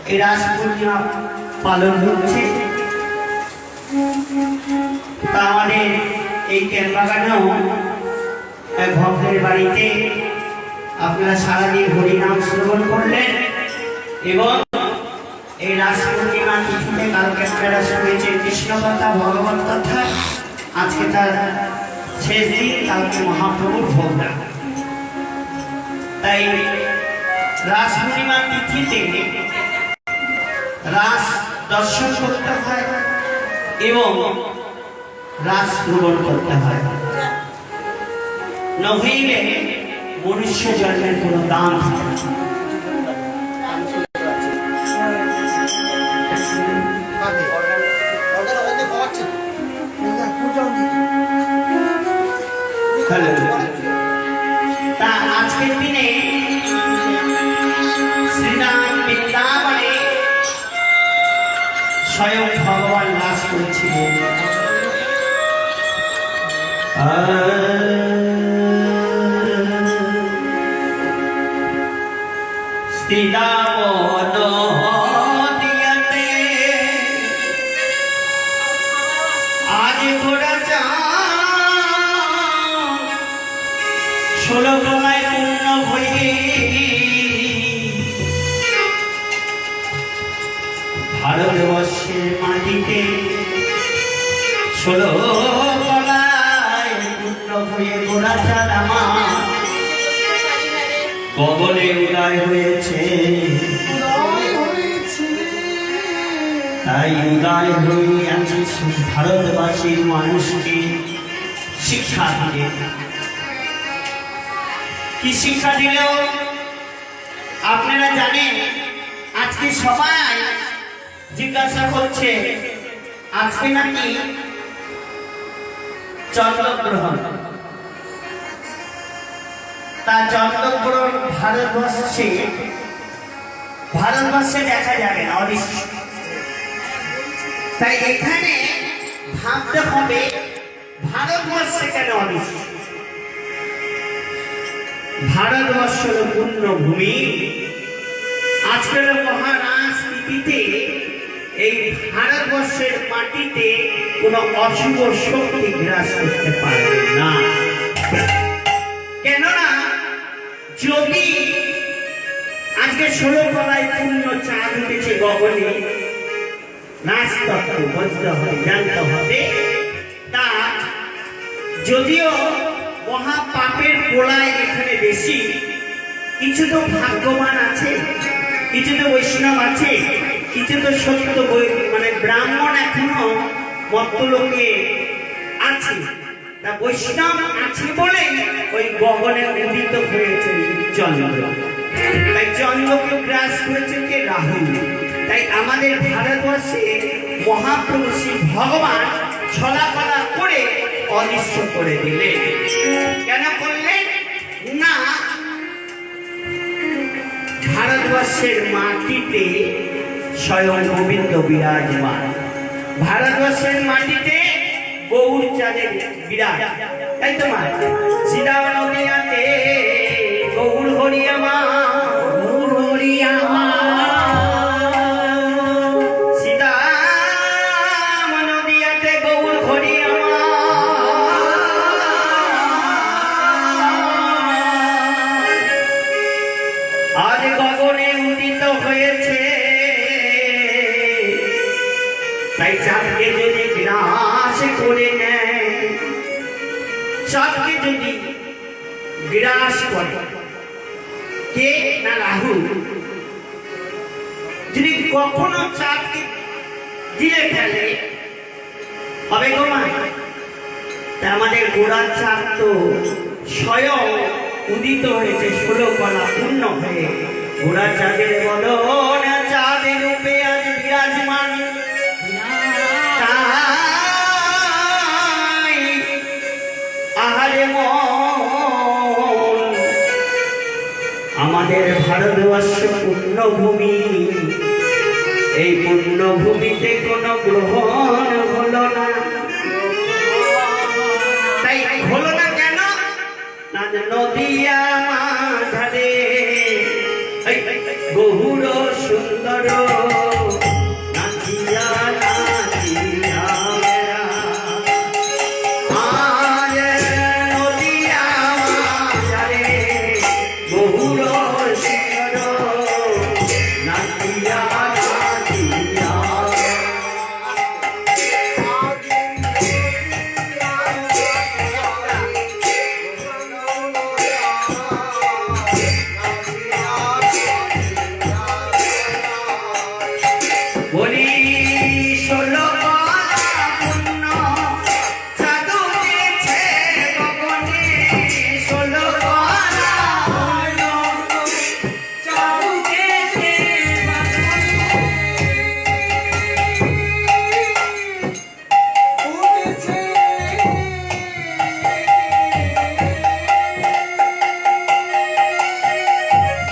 এই রাস পূর্ণিমা পালন হচ্ছে। তা আমাদের এই তেলবাগানেও এক ভক্তের বাড়িতে আপনারা সারাদিন হরিনাম শ্রবণ করলেন এবং এই রাস পূর্ণিমা তিথিতে কালকে আপনারা শুনেছেন কৃষ্ণ কথা, ভগবত কথা। আজকে তার শেষ দিন, কালকে মহাপ্রভুর ভোগ। তাই রাস পূর্ণিমা তিথিতে রাস দর্শন করতে হয় এবং রাস শ্রবণ করতে হয়, নহিলে মনুষ্য জন্মের কোন দাম থাকে না। তা আজকের দিনে শ্রীরাম বৃন্দাবনে স্বয়ং ভগবান রাস করেছিলেন। আজ ঘোড়া চা ষোলো গলায় পূর্ণ হয়ে ভারতবর্ষের মাটিতে ষোলো গলায় পূর্ণ হয়ে গোড়া চাঁদ আমার গগনে উদয় হয়েছে। তাই উদয় হয়ে আছে ভারতবাসীর মানুষকে শিক্ষা দিলে। কি শিক্ষা দিল আপনারা জানেন? আজকে সবাই জিজ্ঞাসা করছে আজকে নাকি চন্দ্রগ্রহণ। তা চন্দ্রগ্রহণ ভারতবর্ষে দেখা যাবে না, অদৃশ্য। তাই এখানে ভাবতে হবে ভারতবর্ষে কেন অদৃশ্য? ভারতবর্ষ হল পুণ্যভূমি। আজকের মহারাজ তিথিতে এই ভারতবর্ষের মাটিতে কোন অশুভ শক্তি গ্রাস করতে পারবে না। কেননা যদি আজকে 16 তলায় পূর্ণ চাঁদ উঠেছে গগনে, নাচতত্ত্ব বুঝতে হবে, জানতে হবে। তা যদিও মহা পাপের পোড়ায় এখানে বেশি, কিছু তো ভাগ্যবান আছে, কিছু তো বৈষ্ণব আছে, কিছু তো সত্য মানে ব্রাহ্মণ এখনো মত্তলোকে আছে। তা বৈষ্ণব আছে বলে ওই গগনে উদিত হয়েছে চন্দ্র। তাই চন্দ্রকে গ্রাস করেছে কে? রাহু। তাই আমাদের ভারতবর্ষে মহাপ্রভু শ্রী ভগবান ছলাকলা করে অদৃশ্য করে দিলেন। কেন করলেন না? ভারতবর্ষের মাটিতে স্বয়ং গোবিন্দ বিরাজমান। ভারতবর্ষের মাটিতে গৌর চাঁদের বিরাজ। তাই তো মা সীতা নদিয়াতে গৌর হরিয়ামা, গৌর হরিয়ামা। সীতা নদিয়াতে গৌর হরিয়ামা। আজ গগনে উদিত হয়েছে। তাই চাঁদকে যদি গ্রাস করে নেয়, চাঁদকে যদি গ্রাস করে কে? না রাহু। যদি কখনো চাঁদকে গিলে ফেলে হবে গোমা। তা আমাদের গোড়ার চাঁদ তো স্বয়ং উদিত হয়েছে 16 কলা পূর্ণ হয়ে। গোড়া চাঁদের বদন চাঁদের রূপে আজ বিরাজমান। আহারে মন, আমাদের ভারতবর্ষ পুণ্যভূমি। এই পুণ্যভূমিতে কোন গ্রহণ হলো না। তাই হলো না কেন? না নদিয়া মাঝারে গহুর সুন্দর নাচিয়া নাচিয়া আজ নদিয়া বাজারে বহুর সুন্দর নাচিয়া নাচিয়া বলি ষোলো পূর্ণ সাধু দিয়েছে গগনে ষোলো পূর্ণ সাধু দিয়েছে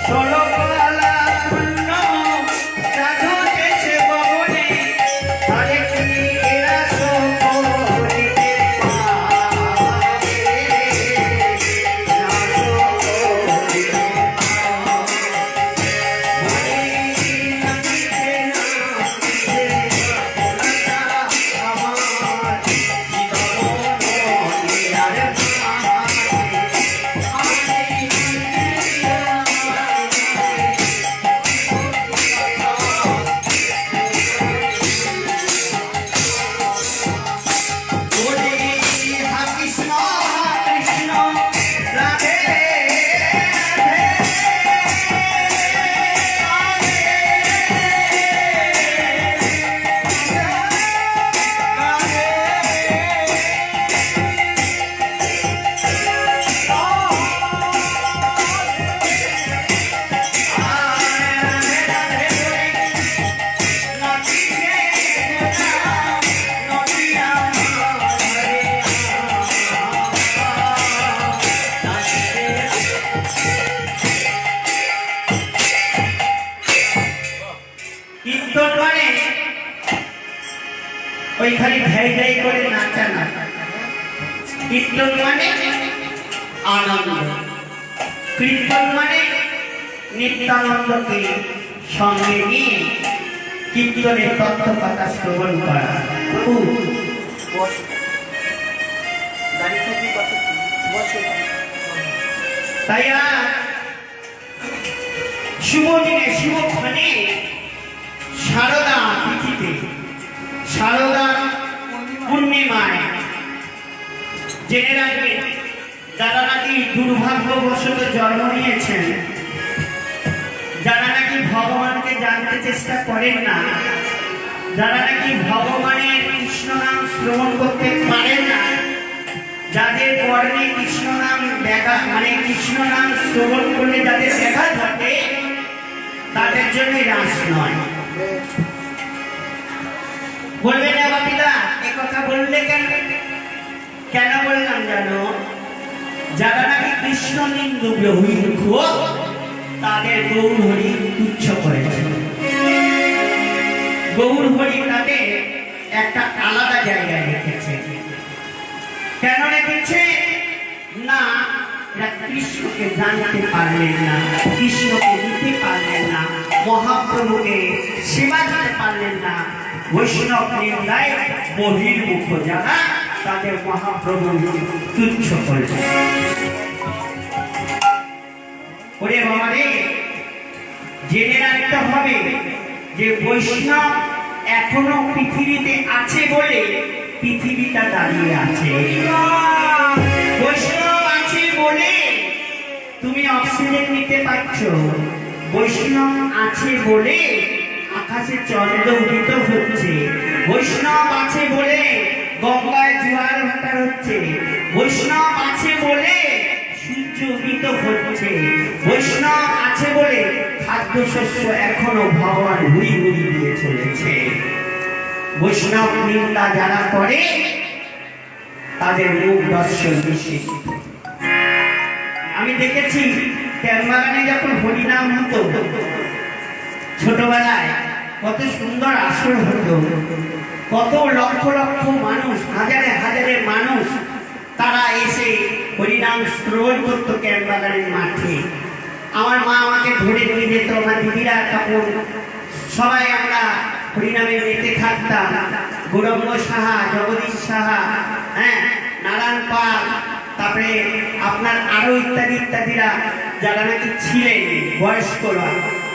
ষোলো কলা পূর্ণ সাধু দিয়েছে গগনে তারে কি এরা সকলিতে পাবে না সকলিতে কৃষ্ণ কৃষ্ণ রাধে কীর্তন মানে ওই খালি ধাই ধাই করে নাচা না কীর্তন মানে আনন্দ কীর্তন মানে নিত্যানন্দকে সঙ্গে নিয়ে কীর্তনের তত্ত্ব কথা শ্রবণ করা তাই আর শুভ দিনে শুভক্ষণে শারদা তিথিতে শারদা পূর্ণিমায় জেনে রাখবেন যারা নাকি দুর্ভাগ্যবশত জন্ম নিয়েছেন যারা নাকি ভগবানকে জানতে চেষ্টা করেন না যারা নাকি ভগবানের কৃষ্ণ নাম শ্রবণ করতে পারেন না যাদের বর্ণে কৃষ্ণ নাম দেখা মানে কৃষ্ণ নাম শ্রবণ করলে যাদের দেখা ঘটে তাদের জন্য রাস নয় বলবেন বাপিদা এ কথা বললে কেন কেন বললাম জানো যারা নাকি কৃষ্ণ নিন্দু গ্রহীমুখ তাদের গৌর হরি তুচ্ছ করেছে গৌর হরি তাদের একটা আলাদা জায়গায় রেখেছে কেন রেখেছে না কৃষ্ণকে জানতে পারলেন না কৃষ্ণকে নিতে পারলেন না মহাপ্রভুকে সেবা দিতে পারলেন না বৈষ্ণব নিন্দায় বহির্মুখ যারা তাদের মহাপ্রভু তুচ্ছ করেছে ওরে বাবারে জেনে রাখতে হবে যে বৈষ্ণব এখনো পৃথিবীতে আছে বলে পৃথিবীটা দাঁড়িয়ে আছে বৈষ্ণব আছে বলে তুমি অক্সিজেন নিতে পারছো বৈষ্ণব আছে বলে আকাশে চন্দ্র উদিত হচ্ছে বৈষ্ণব আছে বলে গঙ্গায় জোয়ার ভাটা হচ্ছে বৈষ্ণব আছে বলে সূর্য উদিত হচ্ছে বৈষ্ণব আছে বলে খাদ্যশস্য এখনো ভগবান হুড়ি হুড়ি দিয়ে চলেছে বৈষ্ণব নিন্দা যারা করে তাদের মুখ দর্শন নিষেধ আমি দেখেছি শ্যামবাগানে যখন হরিনাম হতো ছোটবেলায় কত সুন্দর আসর হতো কত লক্ষ লক্ষ মানুষ হাজারে হাজারে মানুষ তারা এসে হরিনাম শ্রবণ করতো শ্যামবাগানের মাঠে আমার মা আমাকে ধরে নিয়ে যেত, আমার দিদিরা তখন সবাই আমরা হরিনামে মেতে থাকতাম। গৌরঙ্গ সাহা, জগদীশ সাহা, হ্যাঁ, নারায়ণ পাল, তারপরে আপনার আরো ইত্যাদি ইত্যাদিরা যারা নাকি ছিলেন বয়স্করা,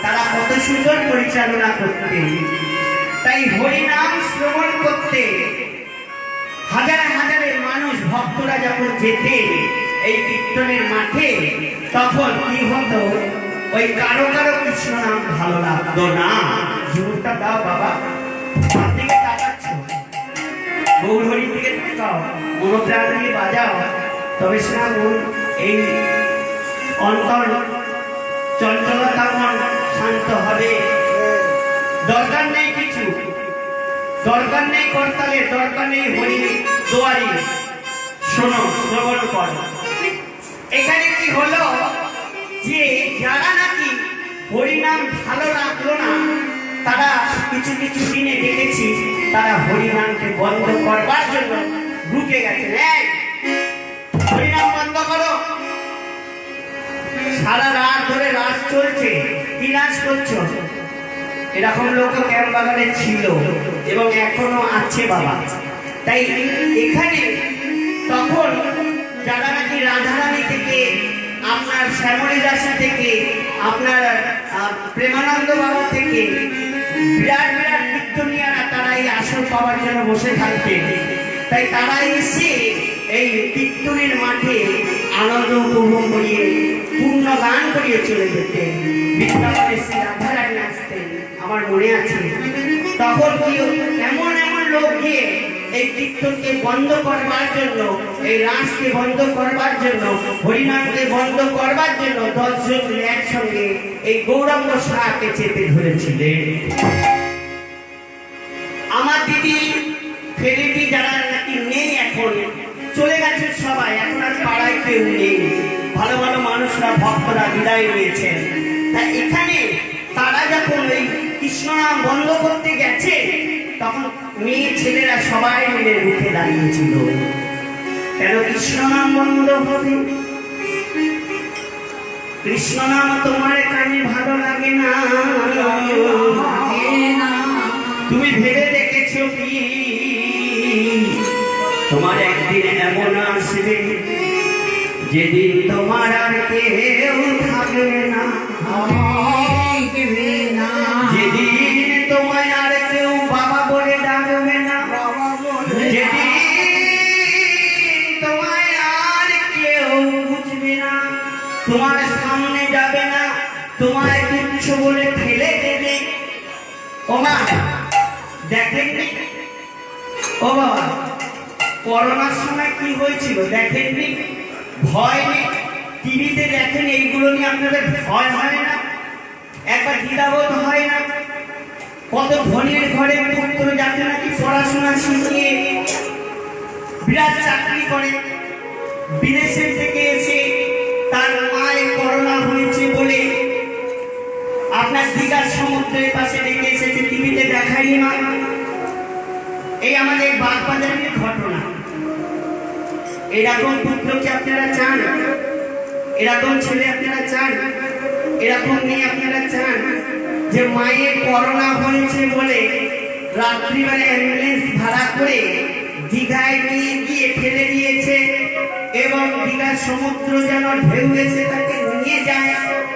তারা কত সুন্দর পরিচালনা করতেন। তাই হরিনাম শ্রবণ করতে হাজার হাজারে মানুষ ভক্তরা যখন যেতেন এই কীর্তনের মাঠে, তখন কি হতো, ওই কারো কারো কৃষ্ণ নাম ভালো লাগতো না। জোরটা দাও বাবা, দিকে তাকাচ্ছ, গৌর হরির দিকে তাকাও, মনোপ্রাণ দিয়ে বাজাও, তবে সে না মন এই অন্তর চঞ্চলতা মন শান্ত হবে। দরকার নেই কিছু, দরকার নেই করতালে, দরকার নেই হরি দোয়ারি, শোনো, শ্রবণ করো। এখানে কি হলো যে যারা নাকি হরিনাম ভালো লাগলো না, তারা কিছু কিছু দিনে দেখেছি তারা হরিনামকে বন্ধ করবার জন্য ঢুকে গেছে। হরিনাম বন্ধ করো, সারা রাত ধরে রাস চলছে, কি নাচ করছো? এরকম লোক ক্যাম্প বাগানে ছিল এবং এখনো আছে বাবা। তাই এখানে তখন যারা নাকি রাধারানী থেকে, আপনার শ্যামলী দাসী থেকে, আপনার প্রেমানন্দ বাবা থেকে বিরাট বিরাট কীর্তনিয়ারা তারা এই আসন পাওয়ার জন্য বসে থাকতেন। তাই তারা এসে এই কীর্তনের মাঠে আনন্দ উপভোগ করিয়ে পূর্ণ গান করিয়ে চলে যেতেন। বৃন্দাবনে শ্রী রাধারানী আসতেন, আমার মনে আছে। তখন কি এমন এমন লোক গিয়ে এই কীর্তনকে বন্ধ করবার জন্য, এই রাসকে বন্ধ করবার জন্য, হরিনামকে বন্ধ করবার জন্য 10 জন একসঙ্গে এই গৌরাঙ্গ সাহাকে চেপে ধরেছিলেন। আমার দিদি ফেরিটি যারা নাকি নেই, এখন চলে গেছে সবাই, এখন আর পাড়ায় কেউ নেই, ভালো ভালো মানুষরা ভক্তরা বিদায় নিয়েছেন। তাই এখানে তারা যখন এই কৃষ্ণ নাম বন্ধ করতে গেছে, তখন মেয়ে ছেলেরা সবাই মিলে রুখে দাঁড়িয়েছিল। কেন কৃষ্ণ নাম বন্ধ হবে? কৃষ্ণ নাম তোমার কানে ভালো লাগে না? তুমি ভেবে দেখেছো কি তোমার একদিন এমন আসবে যেদিন তোমার আর কেউ থাকবে না, যেদিন তোমায় আর কেউ বাবা বলে ডাকবে না, যেদিন তোমায় আর কেউ বুঝবে না, তোমার সামনে যাবে না, তোমায় তুচ্ছ বলে ফেলে দেবে। ও মা দেখেননি? ও বাবা, করোনার সময় কি হয়েছিল দেখেননি? ভয় নেই, টিভিতে দেখেন, এইগুলো নিয়ে আপনাদের ভয় হয় না? একবার দ্বিধাবোধ হয় না? কত ধনীর ঘরে পুত্র যাতে নাকি পড়াশোনা শিখিয়ে বিরাট চাকরি করে, বিদেশের থেকে এসে তার মায়ের করোনা হয়েছে বলে আপনার দীঘার সমুদ্রের পাশে রেখে এসেছে, টিভিতে দেখাই না। এই আমাদের বাগবাজারের ঘটনা। এরকম পুত্রকে আপনারা চান? এরকম ছেলে আপনারা চান? এরকম মেয়ে আপনারা চান? যে মায়ের করোনা হয়েছে বলে রাত্রিবেলা অ্যাম্বুলেন্স ভাড়া করে দীঘায় নিয়ে গিয়ে ফেলে দিয়েছে এবং দীঘার সমুদ্র যেন ঢেউ এসে তাকে নিয়ে যায়,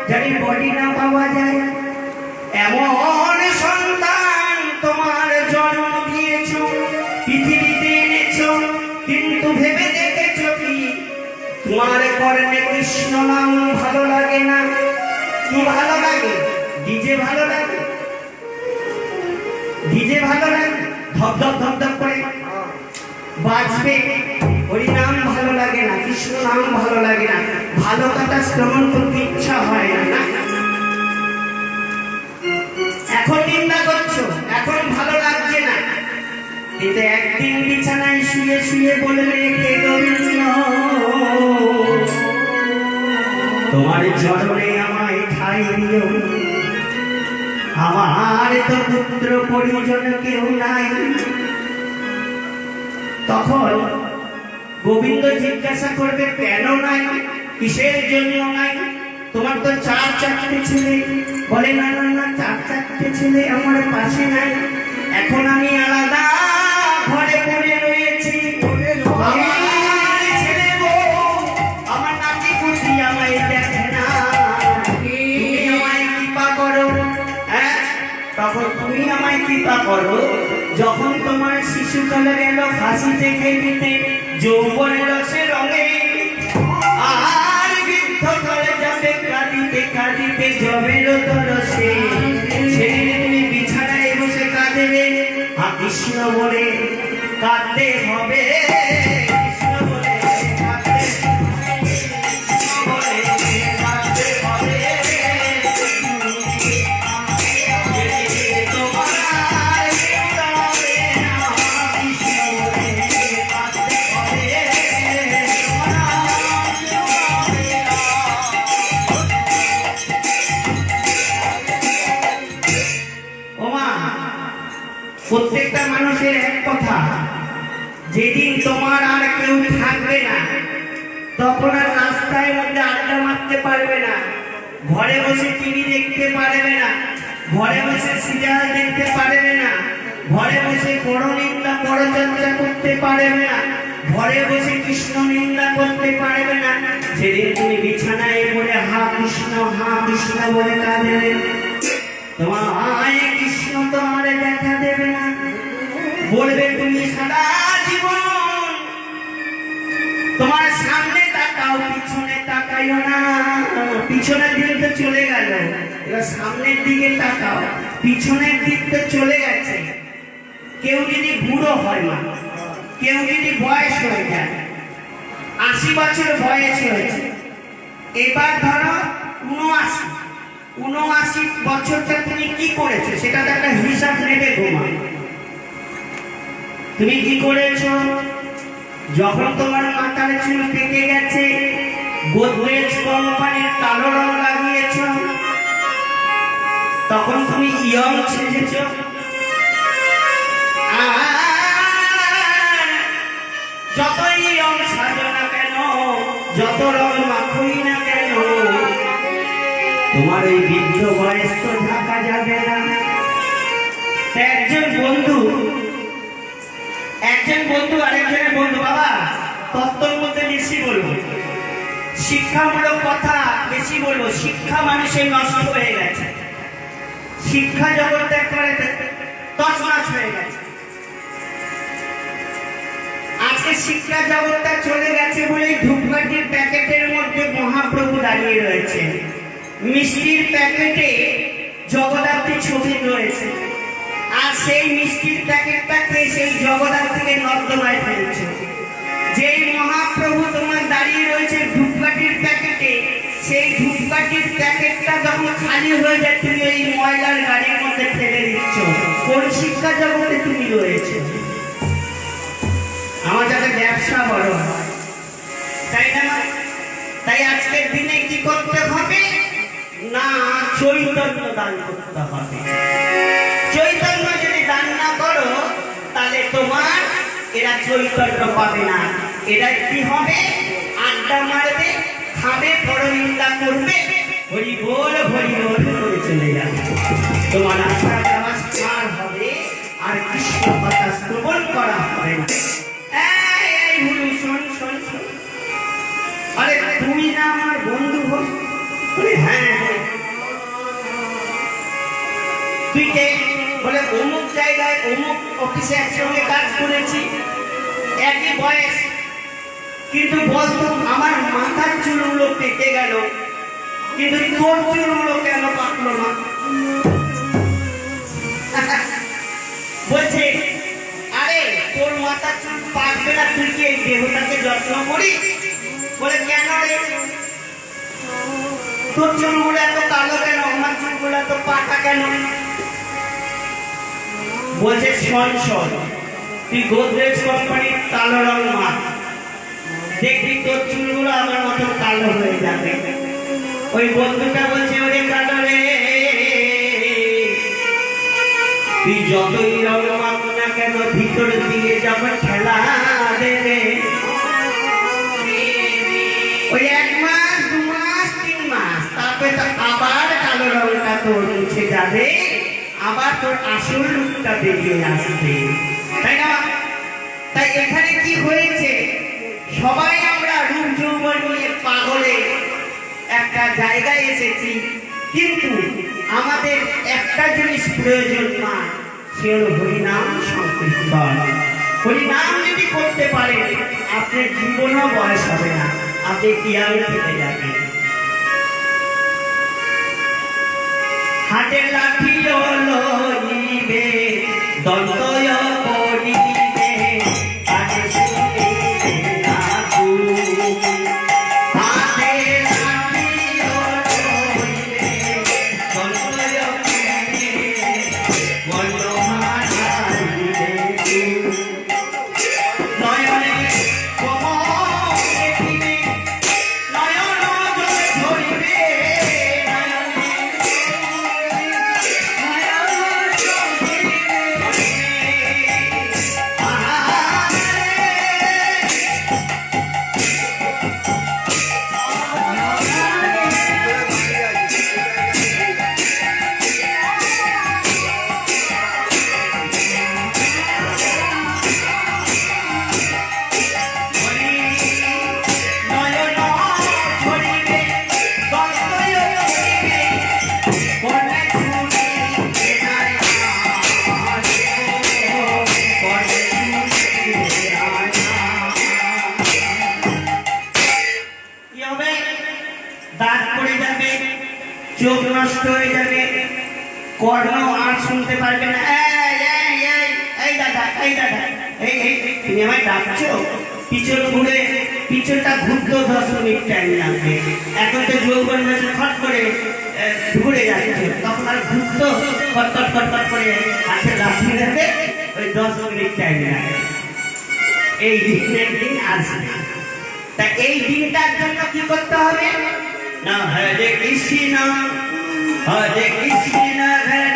যাতে বডি না পাওয়া যায়। এমন সন্তান তোমার জন্ম দিয়েছ, পৃথিবীতে এনেছ, কিন্তু ভেবে দেখেছ কি তোমার কর্ণে কৃষ্ণ নাম ভালো লাগে না? কি ভালো লাগে? ডিজে ভালো লাগে? ডিজে ভালো লাগে? ধপধপ ধপধপ করে বাজবে, হরিনাম ভালো লাগে না, কৃষ্ণ নাম ভালো লাগে না, ভালো কথা শ্রবণ করতে ইচ্ছা হয় না। এখন নিন্দা করছো, এখন ভালো লাগছে না, কিন্তু একদিন বিছানায় শুয়ে শুয়ে বলবে কে গোবিন্দ তোমার চরণে আমায় ঠাঁই দিও, আমার তো পুত্র পরিজন কেউ নাই। তখন গোবিন্দ জিজ্ঞাসা করবে কেন নাই, কিসের জন্য নাই? তোমার তো চারটে ছেলে। বলে না না না, চারটে ছেলে আমার পাশে নাই, এখন আমি আলাদা ঘরে পড়ে রয়েছি। আমার ছেলে বউ, আমার নাতি পুতি আমায় দেখে না, তুমি আমায় কৃপা করো। হ্যাঁ, তখন তুমি আমায় কৃপা করো, যখন তোমার শিশুকালে গেল হাসিতে খেলিতে যৌবনের রসে রঙে, আর বৃদ্ধকালে যাবে কাঁদিতে কাঁদিতে জবের তরসে, সেদিনে তুমি বিছানায় বসে কাঁদবে, কৃষ্ণ বলে কাঁদতে হবে, কৃষ্ণ বলে কাঁদতে হবে, কৃষ্ণ বলে কাঁদতে হবে। প্রত্যেকটা মানুষের এক কথা, যেদিন তোমার আর কেউ থাকবে না, তখন আর রাস্তায় মধ্যে আড্ডা মারতে পারবে না, ঘরে বসে টিভি দেখতে পারবে না, ঘরে বসে সিরিয়াল দেখতে পারবে না, ঘরে বসে বড় নিন্দা বড় চর্চা করতে পারবে না, ঘরে বসে কৃষ্ণ নিন্দা করতে পারবে না। যেদিন তুমি বিছানায় পড়ে হা কৃষ্ণ বলে কাঁদবে, তোমায় কৃষ্ণ তোমার দেখা দেবে না, বলবে তুমি সারা জীবন তোমার সামনে তাকাও, পিছনে তাকাইও না। পিছনের দিকে তো চলে গেল, এবার সামনের দিকে তাকাও, পিছনের দিক তো চলে গেছে। কেউ যদি বুড়ো হয় না, কেউ যদি বয়স হয়ে যায়, 80 বছর বয়স হয়েছে, এবার ধরো 79 বছরটা তুমি কি করেছো সেটা তো একটা হিসাব নেবে। তুমি কি করেছো? যখন তোমার মাথার চুল পেকে গেছে, গোদরেজ কোম্পানির কালো রং লাগিয়েছো, তখন তুমি ইয়ং সেজেছো। যতই ইয়ং সাজো না কেন, যত রং মাখুই না কেন, তোমার এই বৃদ্ধ বয়স তো ঢাকা যাবে না। একজন বন্ধু আরেকজনের বন্ধু, বাবা তত্ত্বর মধ্যে বেশি বলবো, শিক্ষামূলক কথা বেশি বলবো। শিক্ষা মানুষের নষ্ট হয়ে গেছে, শিক্ষা জগৎ একেবারে তছনছ হয়ে গেছে। আজকে শিক্ষা জগৎটা চলে গেছে বলে ধূপকাঠির প্যাকেটের মধ্যে মহাপ্রভু দাঁড়িয়ে রয়েছে, মিষ্টির প্যাকেটে জগদ্ধাত্রী ছবি রয়েছে, আর সেই মিষ্টির প্যাকেটটাকে সেই জগদ্ধাত্রীকে নর্দমায় ফেলছে। যেই মহাপ্রভু তোমার দাঁড়িয়ে রয়েছে ধূপকাঠির প্যাকেটে, সেই ধূপকাঠির প্যাকেটটা যখন খালি হয়ে যায়, তুমি এই ময়লার গাড়ির মধ্যে ফেলে দিচ্ছ। কোন শিক্ষা জগতে তুমি রয়েছে? আমার যাতে ব্যবসা বড় হয়, তাই না? তাই আজকের দিনে কি করতে হবে না, চৈতন্য দান করতে হবে। চৈতন্য যদি দান না করো, তাহলে তোমার এরা চৈতন্য পাবে না। এরা কি হবে? আড্ডা মারবে, খাবে, পরনিন্দা করবে, হরি বল করে চলে যাবে। তোমার আশা নমস্কার হবে, আর কৃষ্ণ কথা শ্রবণ করা হবে না। আরে তুমি না আমার বন্ধু হো? হ্যাঁ। তুই কে? বলে অমুক জায়গায় অমুক অফিসে একসঙ্গে কাজ করেছি, একই বয়স, কিন্তু বলতো আমার মাথার চুলগুলো পেকে গেল, কিন্তু তোর চুলগুলো কেন পাকলো না? বলছে আরে তোর মাথার চুল পাকবে না, তুই কি এই দেহটাকে যত্ন করিস? বলে কেন রে, তোর চুলগুলো এত কালো কেন, আমার চুলগুলো এত পাকা কেন? বলছে শোন, তুই গোদরেজ কোম্পানির কালো রং মাখ, দেখবি তোর চুলগুলো আমার মতো কালো হয়ে যাবে। ওই বন্ধুটা বলছে ওরে কালো রে, তুই যতই রং মাখ না কেন, ভিতর দিয়ে যখন ঠেলা দেবে, ওই 1 মাস 2 মাস 3 মাস, তবে তো আবার কালো রঙটা তোর মুছে যাবে, আবার তোর আসল রূপটা বেরিয়ে আসবে, তাই না? তাই এখানে কি হয়েছে, সবাই আমরা রূপ যৌবন নিয়ে পাগলে একটা জায়গায় এসেছি, কিন্তু আমাদের একটা জিনিস প্রয়োজন না, সে হল হরিনাম সংকীর্তন। হরিনাম যদি করতে পারেন আপনার জীবনও বয়স হবে না, আপনি কিয়ামে থেকে যাবেন। হাতের লাঠি লইবে দন্তয় পড়িবে, আগে শুনিবে নাকু। হাতের লাঠি লইবে দন্তয় পড়িবে, বন্য হারাইবে নয়নে কমল দেখিবে, নয়ন জলে ধরিবে, দাঁত পড়ে যাবে, চোখ নষ্ট হয়ে যাবে, কর্ণ আর শুনতে পারবে না। এই দাদা, এই দাদা, তুমি আমায় ডাকছো? পিছন ঘুরে, পিছনটা ঘুরতো 10 মিনিট টাইম লাগবে। এখন তো যৌবন বসে খট করে ঘুরে যাচ্ছে, তখন আর ঘুরতো খটখট খটখট করে হাতে লাফিয়ে যাবে, ওই 10 মিনিট টাইম লাগে। এই দিন একদিন আসবে। তা এই দিনটার জন্য কি করতে হবে না? হরে কৃষ্ণ হরে কৃষ্ণ হরে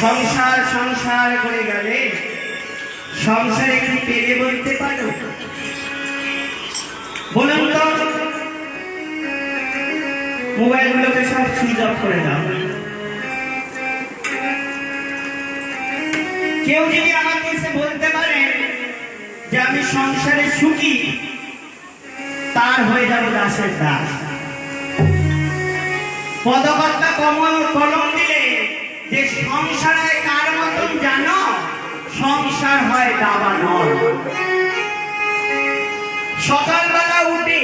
সংসার সংসার করে গেলে সংসারে কি পেরে বলতে পারো? বলুন তো, মোবাইলগুলোকে সব সুইচ অফ করে দাও। কেউ যদি আমাকে এসে বলতে পারে যে আমি সংসারে সুখী, তার হয়ে যাবে দাসের দাস। পদকর্তা কলম দিলে যে সংসারে কার মতন জানো, সংসার হয় দাবানল। সকালবেলা উঠে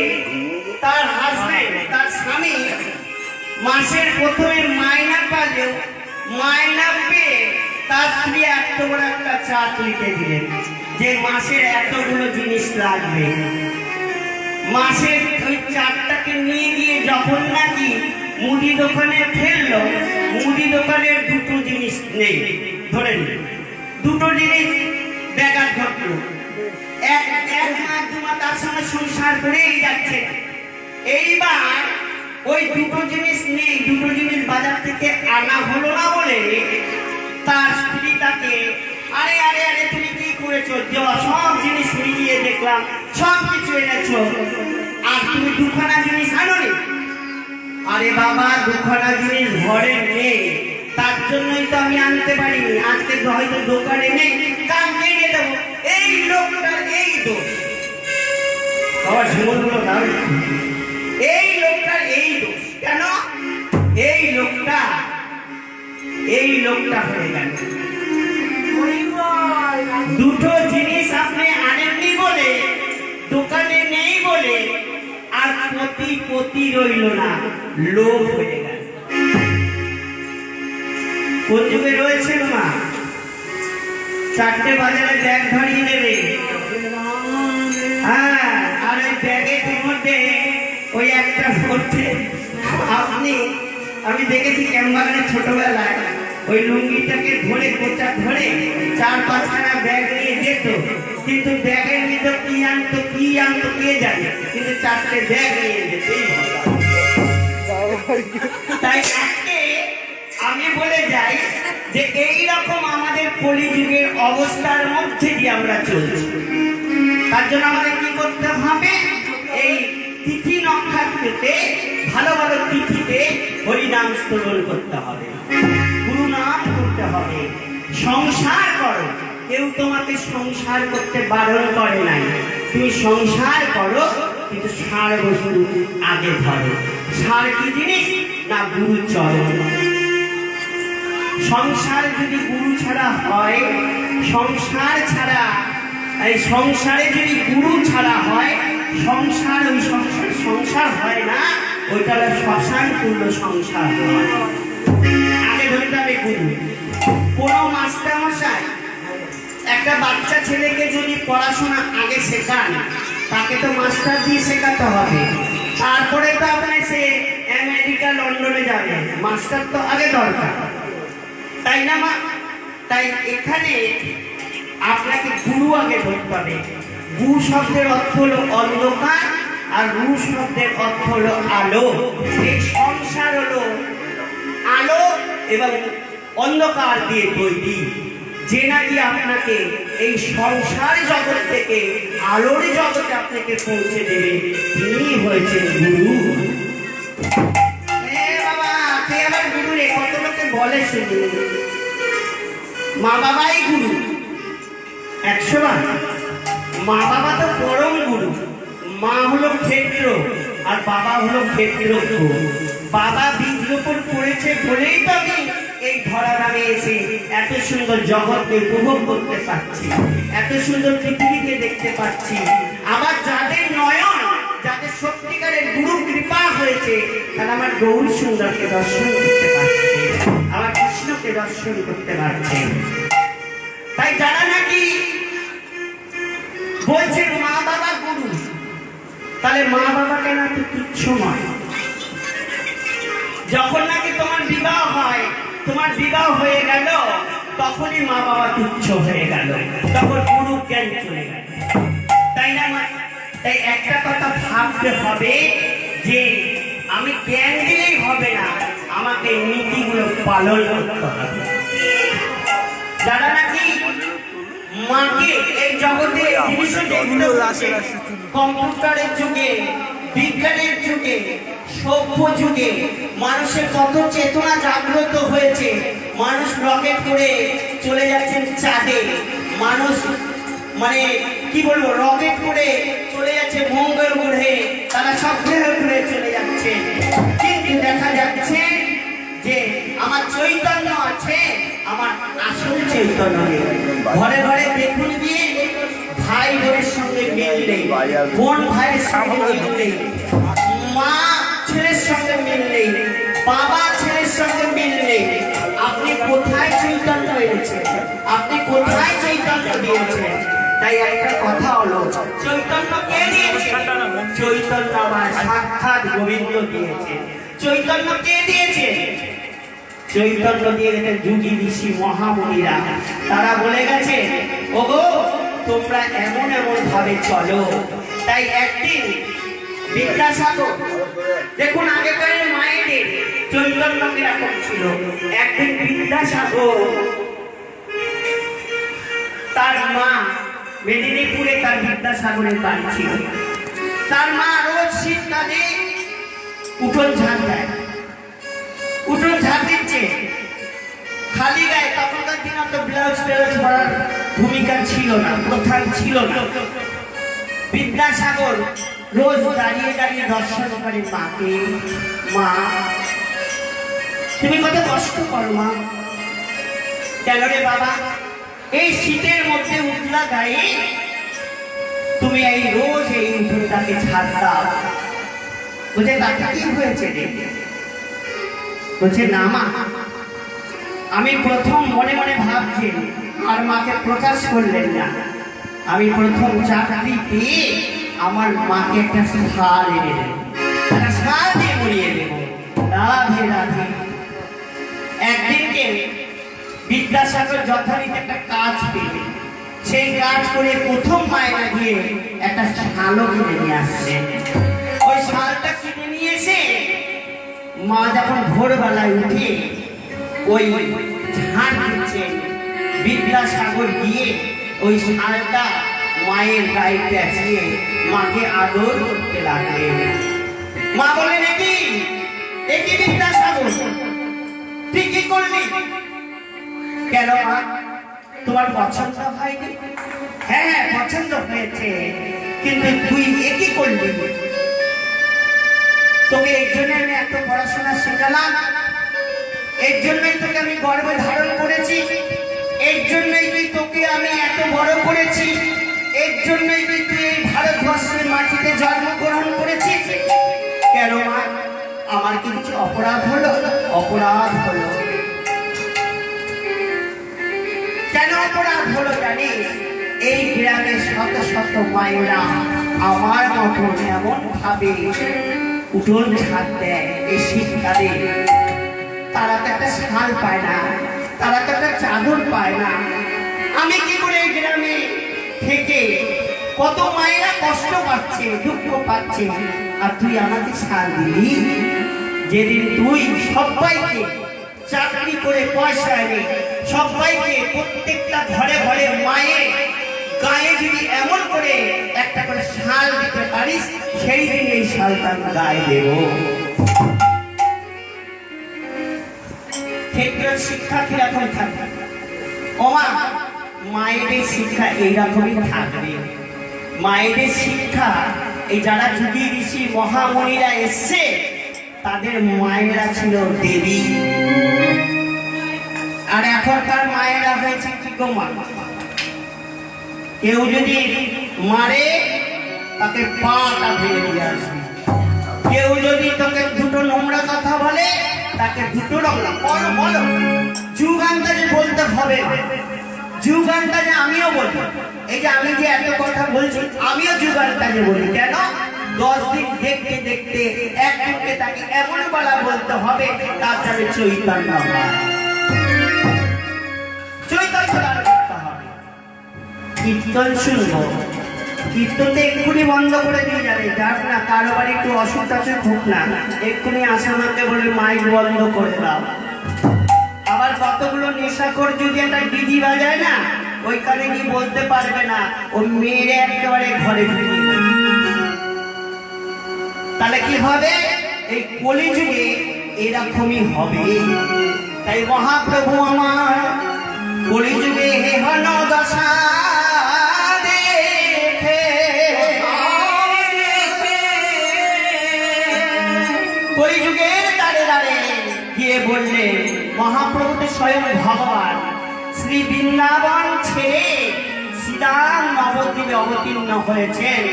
তার হাজবেন্ড, তার স্বামী মাসের প্রথমে মাইনা পালেও মাইনা পেয়ে তার স্ত্রী এত বড় একটা চাট লিখে দিলেন যে মাসের এতগুলো জিনিস লাগবে। মাসের ওই চারটাকে নিয়ে গিয়ে যখন নাকি মুদি দোকানে ফেললো, মুদি দোকানের দুটো জিনিস নেই, ধরেন দুটো জিনিস ব্যাঘাত ঘটলো। এক মাস 2 মাস তার সঙ্গে সংসার করেই যাচ্ছে। এইবার ওই দুটো জিনিস নেই, দুটো জিনিস বাজার থেকে আনা হলো না বলে তার স্ত্রী তাকে, আরে আরে আরে তুমি কি করেছো? সব জিনিস মিলিয়ে দেখলাম সব কিছু এনেছো, আর তুমি 2খানা জিনিস আনোনি। আরে বাবা, 2খানা জিনিস ঘরে নেই, তার জন্যই তো আমি আনতে পারিনি। আজকে হয়তো দোকানে নেই, কালকে এনে দেবো। এই লোকটার এই দোষ। আবার জীবনগুলো দাঁড়িয়ে, এই লোকটার এই দোষ। কেন? এই লোকটা দুটো জিনিস আপনি আনেননি বলে, দোকানে নেই বলে, আর পতি রইল না, লোভ হয়ে গেল। কোন যুগে রয়েছে মা? 4টে বাজারে ব্যাগ ধরিয়ে দেবে, হ্যাঁ, আর ওই ব্যাগের মধ্যে ওই একটা মধ্যে আমি দেখেছি ক্যাম্বাগানে ছোটবেলায় ওই লুঙ্গিটাকে ধরে কোচা ধরে 4-5খানা ব্যাগ নিয়ে যেত, কিন্তু ব্যাগের ভিতর কি আনতো কে জানে, কিন্তু 4টে ব্যাগ নিয়ে যেত। তাই আজকে আমি বলে যাই যে এই রকম আমাদের কলিযুগের অবস্থার মধ্যে দিয়ে আমরা চলছি। তার জন্য আমাদের কি করতে হবে? এই তিথি নক্ষত্রতে ভালো ভালো তিথিতে হরিনাম স্তোত্র করতে হবে, গুরু নাম করতে হবে, সংসার করো। কেউ তোমাকে সংসার করতে বারণ করে নাই, তুমি সংসার করো, কিন্তু সার বস্তু আগে ধরো। সার কি জিনিস? না গুরু চরণ। সংসার যদি গুরু ছাড়া হয়, সংসারে যদি গুরু ছাড়া হয়, সংসার হয় না, ওইটা হলো শ্মশান তুল্য সংসার হয়। আগে ধরতে হবে গুরু। কোনো মাস্টার মশাই একটা বাচ্চা ছেলেকে যদি পড়াশোনা আগে শেখান, তাকে তো মাস্টার দিয়ে শেখাতে হবে, তারপরে তো আপনি সে আমেরিকা লন্ডনে যাবে, মাস্টার তো আগে দরকার, তাই না মা? তাই এখানে আপনাকে গুরু আগে ধরতে হবে। গু শব্দের অর্থ হলো অন্ধকার, আর রু শব্দের অর্থ হলো আলো। এই সংসার হলো আলো এবং অন্ধকার দিয়ে তৈরি। যে নাকি আপনাকে এই সংসার জগৎ থেকে আলোর জগতে আপনাকে পৌঁছে দেবে, তিনি হয়েছেন গুরু। বাবা, তুই আমার গুরু রে, কত লোকে বলে শুনি, মা বাবাই গুরু 100 বার। মা বাবা তো পরম গুরু। মা হলো ক্ষেত্র আর বাবা হলো ক্ষেত্র। বাবা বীজ রোপণ করেছে বলেই তো আমি এই ধরাধামে এসে এত সুন্দর জগৎকে উপভোগ করতে পারছি, এত সুন্দর পৃথিবীকে দেখতে পাচ্ছি। আবার যাদের নয়ন, যাদের সত্যিকারের গুরু কৃপা হয়েছে, তারা আমার গৌর সুন্দরকে দর্শন করতে পারছে, আমার কৃষ্ণকে দর্শন করতে পারছে। তাই যারা নাকি বলছে মা বাবা গুরু, তাহলে মা বাবাকে না তো তুচ্ছ নয়। যখন নাকি তোমার বিবাহ হয়, তোমার বিবাহ হয়ে গেল, তখনই মা বাবা তুচ্ছ হয়ে গেল, তখন গুরু জ্ঞান চলে গেল, তাই না? তাই একটা কথা ভাবতে হবে যে আমি জ্ঞান দিলেই হবে না, আমাকে নীতিগুলো পালন করতে হবে। যারা নাকি মাকে এই জগতে কম্পিউটারের যুগে, বিজ্ঞানের যুগে, সভ্য যুগে মানুষের কত চেতনা জাগ্রত হয়েছে, মানুষ রকেট করে চলে যাচ্ছেন চাঁদে, মানুষ মানে কি বলবো, রকেট করে চলে যাচ্ছে মঙ্গল গ্রহে, তারা সব গ্রহ ঘুরে চলে যাচ্ছে, কিন্তু দেখা যাচ্ছে যে আমার চৈতন্য আছে, আমার আসল চৈতন্য নেই। ঘরে ঘরে দেখুন দিয়ে ভাই বোনের সঙ্গে মিল নেই, বোন ভাইয়ের সঙ্গে মিল নেই, মা ছেলের সঙ্গে মিল নেই, বাবা ছেলের সঙ্গে মিল নেই। আপনি কোথায় চৈতন্য এনেছেন? আপনি কোথায় চৈতন্য দিয়েছেন? তাই একটা কথা হলো, চৈতন্য কে দিয়েছে? চৈতন্য আমার সাক্ষাৎ গোবিন্দ দিয়েছে। চৈতন্য কে দিয়েছে? চৈতন্য দিয়ে গেছেন যুগী ঋষি মহামুনিরা। তারা বলে গেছে, ওগো তোমরা এমন এমন ভাবে চলো। তাই একদিন বিদ্যাসাগর, দেখুন আগেকার মায়েদের চৈতন্য কিরকম ছিল। একদিন বিদ্যাসাগর তার মা, মেদিনীপুরে তার বিদ্যাসাগরের বাড়ি ছিল, তার মা রোজ শীতকালে উঠোন ঝাড় দেয়, উঠোন ঝাড় দিচ্ছে খালি গায়ে। তখনকার দিন অত ব্লাউজ ট্লাউজ পরার ভূমিকা ছিল না, প্রথা ছিল না। বিদ্যাসাগর রোজ দাঁড়িয়ে দাঁড়িয়ে দর্শন করে মাকে, মা তুমি কত কষ্ট করো মা। কেন রে বাবা? এই শীতের মধ্যে উঠলা গায়ে তুমি এই রোজ এই উঠোনটাকে ছাড়তা। বুঝে বাকি কি হয়েছে রে? বলছে না মা, আমি প্রথম মনে মনে ভাবছি আর মাকে প্রকাশ করলেন না। আমি প্রথম চাকরি পেয়ে আমার মাকে একটা শাল এনে দেব, একটা শাল দিয়ে মরিয়ে দেব। রাধে রাধে। একদিনকে বিদ্যাসাগর যথারীতি একটা কাজ পেয়ে সেই কাজ করে প্রথম মায়েরা গিয়ে একটা শালও কিনে নিয়ে আসলেন। ওই শালটা কিনে নিয়ে এসে মা যখন ভোরবেলায় উঠে ওই ঝাড় দিচ্ছেন, বিদ্যাসাগর গিয়ে ওই শালটা মায়ের গায়ে পেঁচিয়ে মাকে আদর করতে লাগলেন। মা বলেন, একই বিদ্যাসাগর তুই কি করলি? কেন মা, তোমার পছন্দ হয়নি? হ্যাঁ হ্যাঁ পছন্দ হয়েছে, কিন্তু তুই একই করলি? তোকে এর জন্য আমি এত পড়াশোনা শেখালাম, এর জন্যই তোকে আমি গর্ভে ধারণ করেছি, এর জন্যই তোকে আমি এত বড় করেছি, এর জন্যই তুই এই ভারতবর্ষের মাটিতে জন্মগ্রহণ করেছিস। কেন মা, আমার কি কিছু অপরাধ হলো? অপরাধ হলো। কেন অপরাধ হলো জানিস? এই গ্রামের শত শত মায়েরা আমার মতন এমন ভাবে উঠোন ছাদ দেয় এই শীতকালে। তারা তো একটা শাল পায় না, তারা তো একটা চাদর পায় না। আমি কি করে এই গ্রামে থেকে কত মায়েরা কষ্ট পাচ্ছে, দুঃখ পাচ্ছে, আর তুই আমাকে শাল দিলি? যেদিন তুই সবাইকে চাকরি করে পয়সা এনে সবাইকে প্রত্যেকটা ঘরে ঘরে মায়ের গায়ে যদি এমন করে একটা করে শাল দিতে পারিস, সেই দিন এই শালটা আমি গায়ে দেব। ক্ষেত্রের শিক্ষা কিরকম থাকবে? ওমা, মায়েদের শিক্ষা এইরকমই থাকবে। মায়েদের শিক্ষা এই যারা যুগী ঋষি মহামণিরা এসছে, তাদের মায়েরা ছিল দেবী। আর এখনকার মায়েরা হয়েছে কি গো মা? কেউ যদি মারে তাকে পাটা ভেঙে দিয়ে আসবে, কেউ যদি তোকে দুটো নোংরা কথা বলে তাকে দুটো নোংরা বলো বলো যুগান্তারে বলতে হবে। যুগান্তারে আমিও বলি, এই যে আমি যে এত কথা বলছি আমিও যুগান্তারে বলি। কেন? 10 দিন দেখতে দেখতে একজনকে তাকে এমন বলা বলতে হবে তারপরে চৈতন্য হয়, চৈতন্য করতে হবে। কীর্তন শুনবো, কীর্তনটা এক্ষুনি বন্ধ করে দিয়ে যাবে। যাক না, কারো বাড়ি একটু অসুখ টসুখ হোক না, এক্ষুনি আসামাকে বলে মাইক বন্ধ করে দাও। আবার কতগুলো নেশাখোর যদি একটা ডিজি বাজায় না, ওইখানে কি বলতে পারবে না, ও মেয়েরে একেবারে ঘরে ঢুকিয়ে দেবে। তাহলে কি হবে? এই কলিযুগে এরকমই হবে। তাই মহাপ্রভু আমার কলিযুগে হেহন দশা দেখে কলিযুগের দাঁড়ে দাঁড়ে গিয়ে বললেন, মহাপ্রভু তো স্বয়ং ভগবান শ্রী বৃন্দাবন ছেড়ে শ্রীরাম নবদ্বীপে অবতীর্ণ হয়েছেন।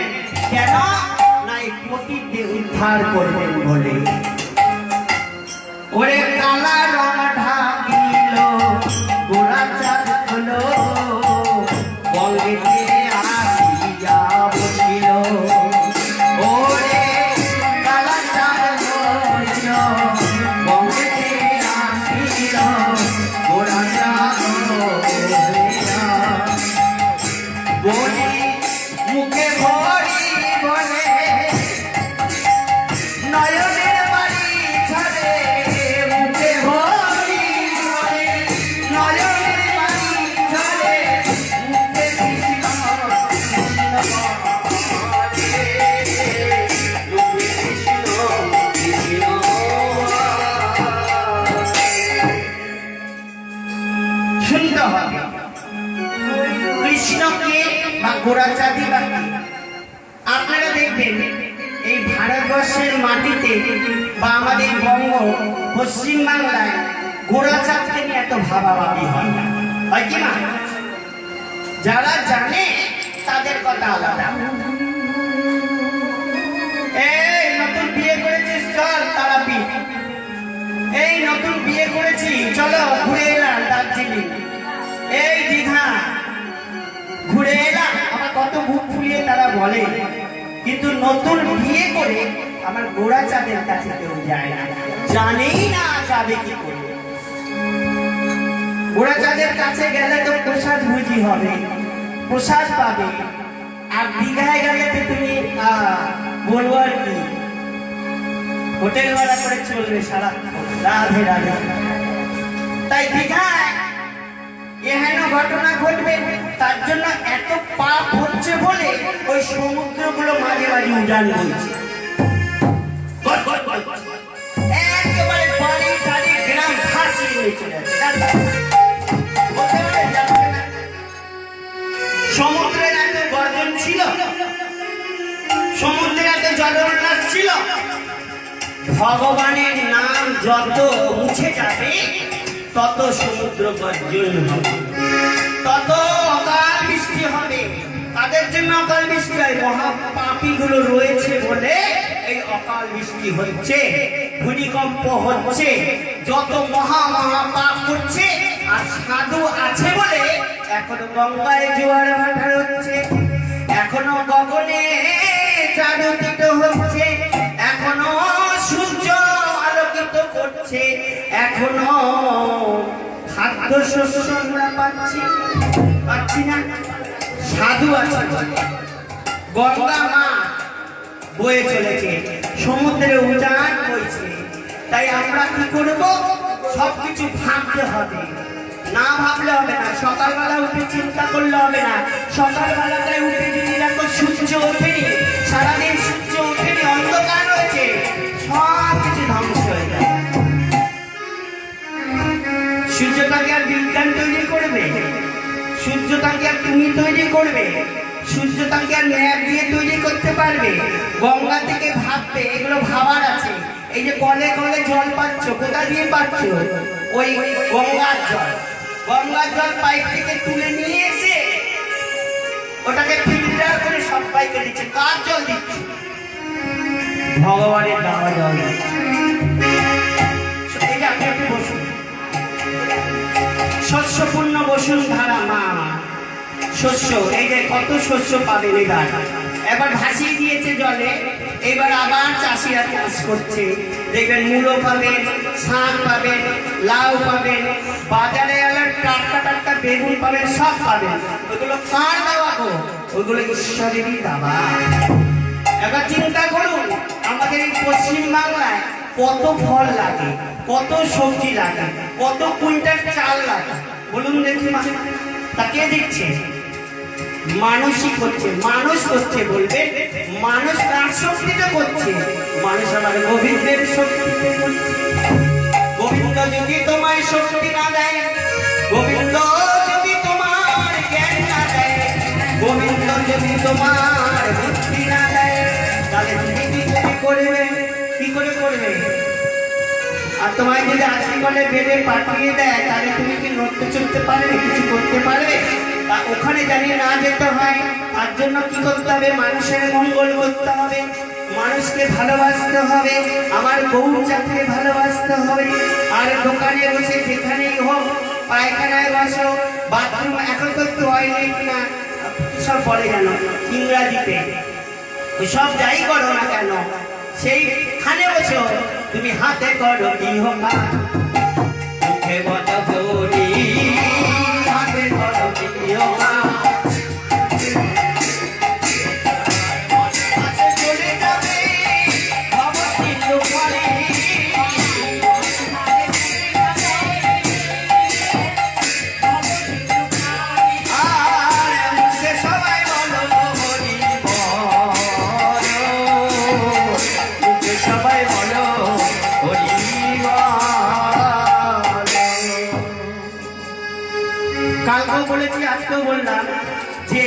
কেন না? এই পতিতদের উদ্ধার করবেন বলে। ওরে কালা রং ঢাকিল গোড়া চাঁদ হলো, বঙ্গেতে আসিয়া বসিল। ওরে কালা চাঁদ হইল, বঙ্গেতে আসিল, গোড়া চাঁদ হইয়া। বলি মুখে ভরি বলে নয়নের বাড়ি ছাড়ে, মুখে ভরি বলে নয়নের বাড়ি ছাড়ে, মুখে কৃষ্ণ শুনতে হবে। কৃষ্ণকে বা গোড়াচাঁদি বা আপনারা দেখবেন এই ভারতবর্ষের মাটিতে বা আমাদের বঙ্গ পশ্চিম বাংলায় গোড়াচাঁদকে নিয়ে এত ভাবাভাবি হয় না, হয় কি না? যারা জানে তাদের কথা আলাদা। এই নতুন বিয়ে করেছিস, চল তারাপীঠ। এই নতুন বিয়ে করেছি, চলো ঘুরে এলাম দার্জিলিং। এই দীঘা ঘুরে এলাম। আমার কত বুক ফুলিয়ে তারা বলে, কিন্তু নতুন বিয়ে করে আমার গোড়া চাঁদের কাছে কেউ যায় না, জানেই না যাবে কি করে। গোড়া চাঁদের কাছে গেলে তো প্রসাদ ভুজি হবে, প্রসাদ পাবে। আর দীঘায় গেলে তো তুমি বলবো আর কি, হোটেল ভাড়া করে চলবে সারা রাধে রাধে। তাই দীঘায় এহেন ঘটনা ঘটবে, তার জন্য এত পাপ হচ্ছে বলে ওই সমুদ্রগুলো মাঝে মাঝে উজান হয়েছে। একেবারে বাড়ি টাড়ি গ্রাম ভাসিয়ে নিয়ে চলে যাচ্ছে। সমুদ্রের এত গর্জন ছিল, সমুদ্রের এত জলোল্লাস ছিল, ভগবানের নাম যত মুছে যাবে তত সমুদ্র গর্জন হবে, তত অকাল বৃষ্টি হবে। তাদের জন্য অকাল বৃষ্টি হয়, মহাপাপী গুলো রয়েছে বলে এই অকাল বৃষ্টি হচ্ছে, ভূমিকম্প হচ্ছে, যত মহা মহা পাপ করছে। আর সাধু আছে বলে এখনো গঙ্গায় জোয়ার ভাটা হচ্ছে, এখনো গগনে চারুদিত হচ্ছে, এখনো সূর্য আলোকিত করছে, এখনো খাদ্য শস্য আমরা পাচ্ছি না। সাধু আছে বলে গঙ্গা মা বয়ে চলেছে, সমুদ্রে উজান বইছে। তাই আমরা কি করব? সবকিছু ভাবতে হবে, না ভাবলে হবে না। সকালবেলা উঠে চিন্তা করলে হবে না। সকালবেলাটায় উঠে যদি দেখো সূর্য ওঠেনি, সারাদিন সূর্য ওঠেনি, অন্ধকার রয়েছে, সব কিছু ধ্বংস হয়ে যায়। সূর্যটাকে আর বিজ্ঞান তৈরি করবে? সূর্যটাকে আর তুমি তৈরি করবে? সূর্যটাকে আর ম্যাপ দিয়ে তৈরি করতে পারবে? গঙ্গা থেকে ভাববে, এগুলো ভাবার আছে। এই যে কলে কলে জল পাচ্ছ, কোথা দিয়ে পাচ্ছ? ওই গঙ্গার জল। গঙ্গার জল পাইপ থেকে তুলে নিয়ে এসে ওটাকে ফিল্টার করে সবাইকে দিচ্ছে। কার জল দিচ্ছে? ভগবানের দেওয়া জল। এই যে আপনি একটু বসুন, শস্যপূর্ণ বসুন্ধরা মা, শস্য, এই যে কত শস্য পাবেন। এবার ভাসিয়ে দিয়েছে জলে, এবার আবার চাষিরা চাষ করছে। দেখবেন মূলো পাবেন, শাক পাবেন, লাউ পাবেন, বাজারে এলে টাটকা টাটকা বেগুন পাবেন, সব পাবেন। ওগুলো কার দেওয়া গো? ওগুলো ঈশ্বরেরই দেওয়া। এবার চিন্তা করুন, আমাদের এই পশ্চিম বাংলায় কত ফল লাগে, কত সবজি লাগে, কত কুইন্টাল চাল লাগে বলুন দেখি। তা কে দিচ্ছে? মানুষই করছে। মানুষ করছে বলবে, মানুষ কার শক্তিতে করছে? মানুষ আমার গোবিন্দের শক্তিতে করছে। গোবিন্দ যদি তোমায় শক্তি না দেয়, গোবিন্দ যদি তোমার জ্ঞান না দেয়, গোবিন্দ যদি তোমার বুদ্ধি না দেয়, তাহলে তুমি কি করে করবে? কি করে করবে? আর তোমায় যদি আজকে বলে বেড়ে পাঠিয়ে দেয়, তাহলে তুমি কি নড়তে চলতে পারবে? কিছু করতে পারবে? তা ওখানে জানিয়ে না যেতে হয়। তার জন্য কি করতে হবে? মানুষের মঙ্গল করতে হবে, মানুষকে ভালোবাসতে হবে, আমার গৌর জাতিকে ভালোবাসতে হবে। আর দোকানে বসে যেখানেই হোক, পায়খানায় বসো, বাথরুম, এখন তো টয়লেট না সব বলে যেন ইংরাজিতে, সব যাই করো না কেন, সেইখানে বসো তুমি হাতে করো কি হোকা, মুখে বলো গৌরী, হাতে করো কি হোকা। কালকেও বলেছি, আজকেও বললাম যে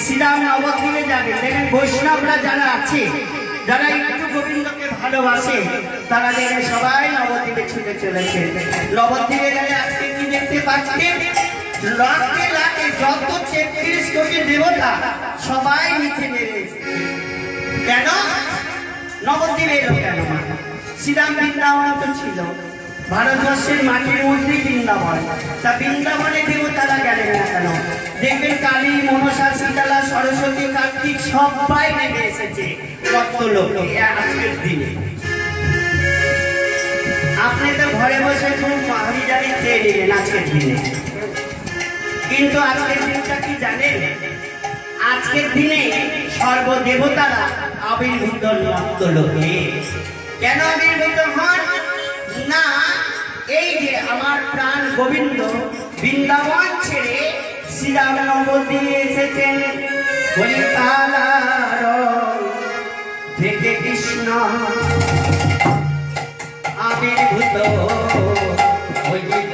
শ্রীরাম নবদ্বীপে যাবে। দেখেন বৈষ্ণবরা যারা আছে, যারা একটু গোবিন্দকে ভালোবাসে, তারা দেখে সবাই নবদ্বীপে ছুটে চলেছে। নবদ্বীপে গেলে আজকে কি দেখতে পাচ্ছেন? লাখে লাখে যত 33 দেবতা সবাই নিচে নেমে এসেছে। কেন নবদ্বীপে এলো কেন? শ্রীরাম বৃন্দাবন তো ছিল, ভারতবর্ষের মাটির মধ্যে বৃন্দাবন। তা বৃন্দাবনে দেবতারা গেলেন না কেন? দেখবেন কালী, মনসা, শীতলা, সরস্বতী, কার্তিক সবাই নেমে এসেছে কত লোক আজকের দিনে। আপনি তো ঘরে বসে খুব মাহিজারি খেয়ে নেবেন আজকের দিনে, কিন্তু আজকের দিনটা কি জানেন? আজকের দিনে সর্বদেবতারা আবির্ভূত লোকে। কেন আবির্ভূত হন না? এই যে আমার প্রাণ গোবিন্দ বৃন্দাবন ছেড়ে শ্রীরাম নবদ্বীপে এসেছেন। বলি কালার থেকে কৃষ্ণ আবির্ভূত হইল।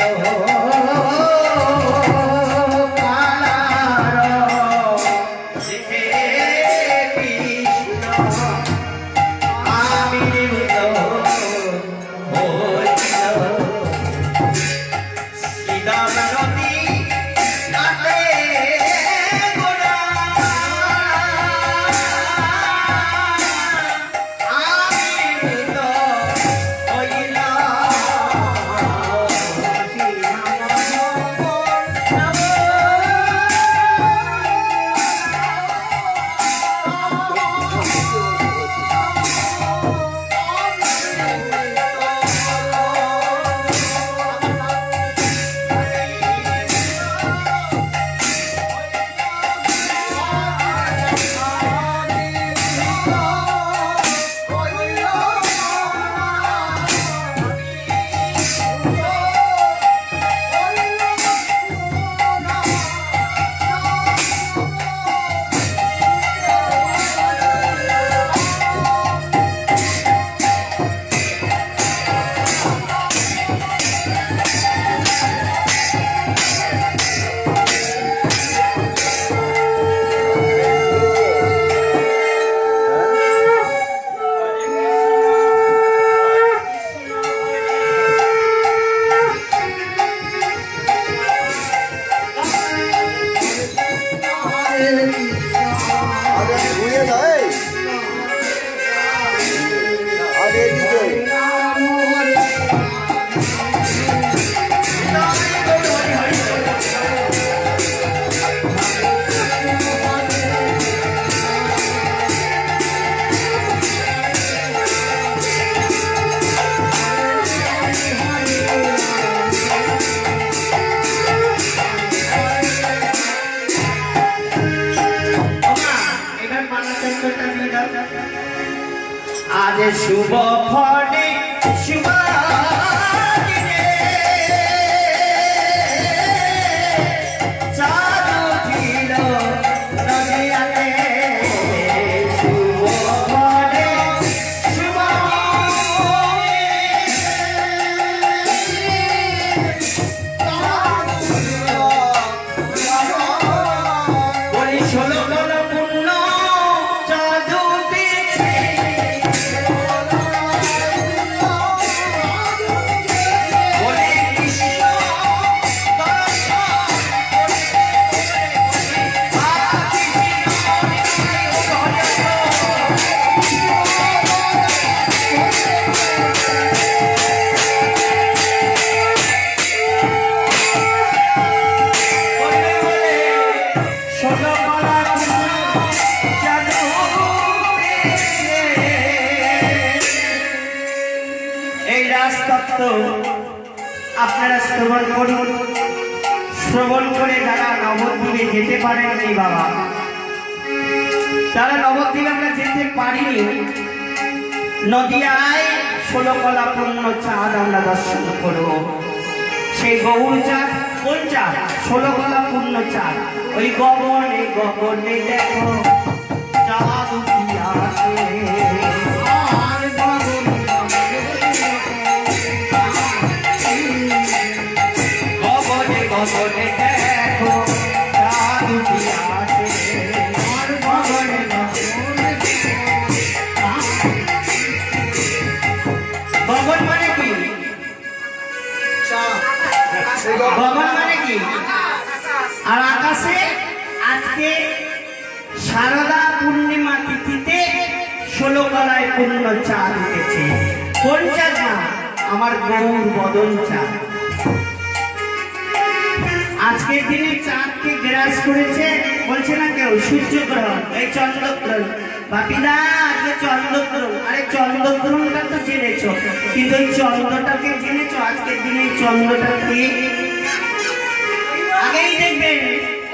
আজ শুভ ফলে শুভ দিনে চাঁদ উঠিল নদিয়াতে। শুভ ফলে শুভ বলি 16 বল পূর্ণ চাঁদ উঠেছে। আপনারা শ্রবণ করুন, শ্রবণ করে যারা নবদ্বীপে যেতে পারেননি বাবা, তারা নবদ্বীপে আমরা যেতে পারিনি, নদিয়ায় 16 কলা পূর্ণ চাঁদ আমরা দর্শন করব। সেই গৌর চাঁদ, কোন চাঁদ? 16 কলা পূর্ণ চাঁদ। ওই গগনে গগনে দেখো চাঁদ উঠিয়াছে। গগনে দেখো চাঁদ উঠিয়াছে। গগন মানে কি? গগন মানে কি? আর আকাশে আজকে শারদা পূর্ণিমা তিথিতে 16 গলায় পূর্ণ চাঁদ উঠেছে। কোন চাঁদ না? আমার গৌর বদন চাঁদ। আজকের দিনে চাঁদকে গ্রাস করেছে, বলছে না কেউ সূর্যগ্রহণ, এই চন্দ্রগ্রহণ। বাপিদা আজকে চন্দ্রগ্রহণ। আরে চন্দ্রগ্রহণটা তো জেনেছো, কিন্তু ওই চন্দ্রটাকে জেনেছো? আজকের দিনে চন্দ্রটাকে আগেই দেখবেন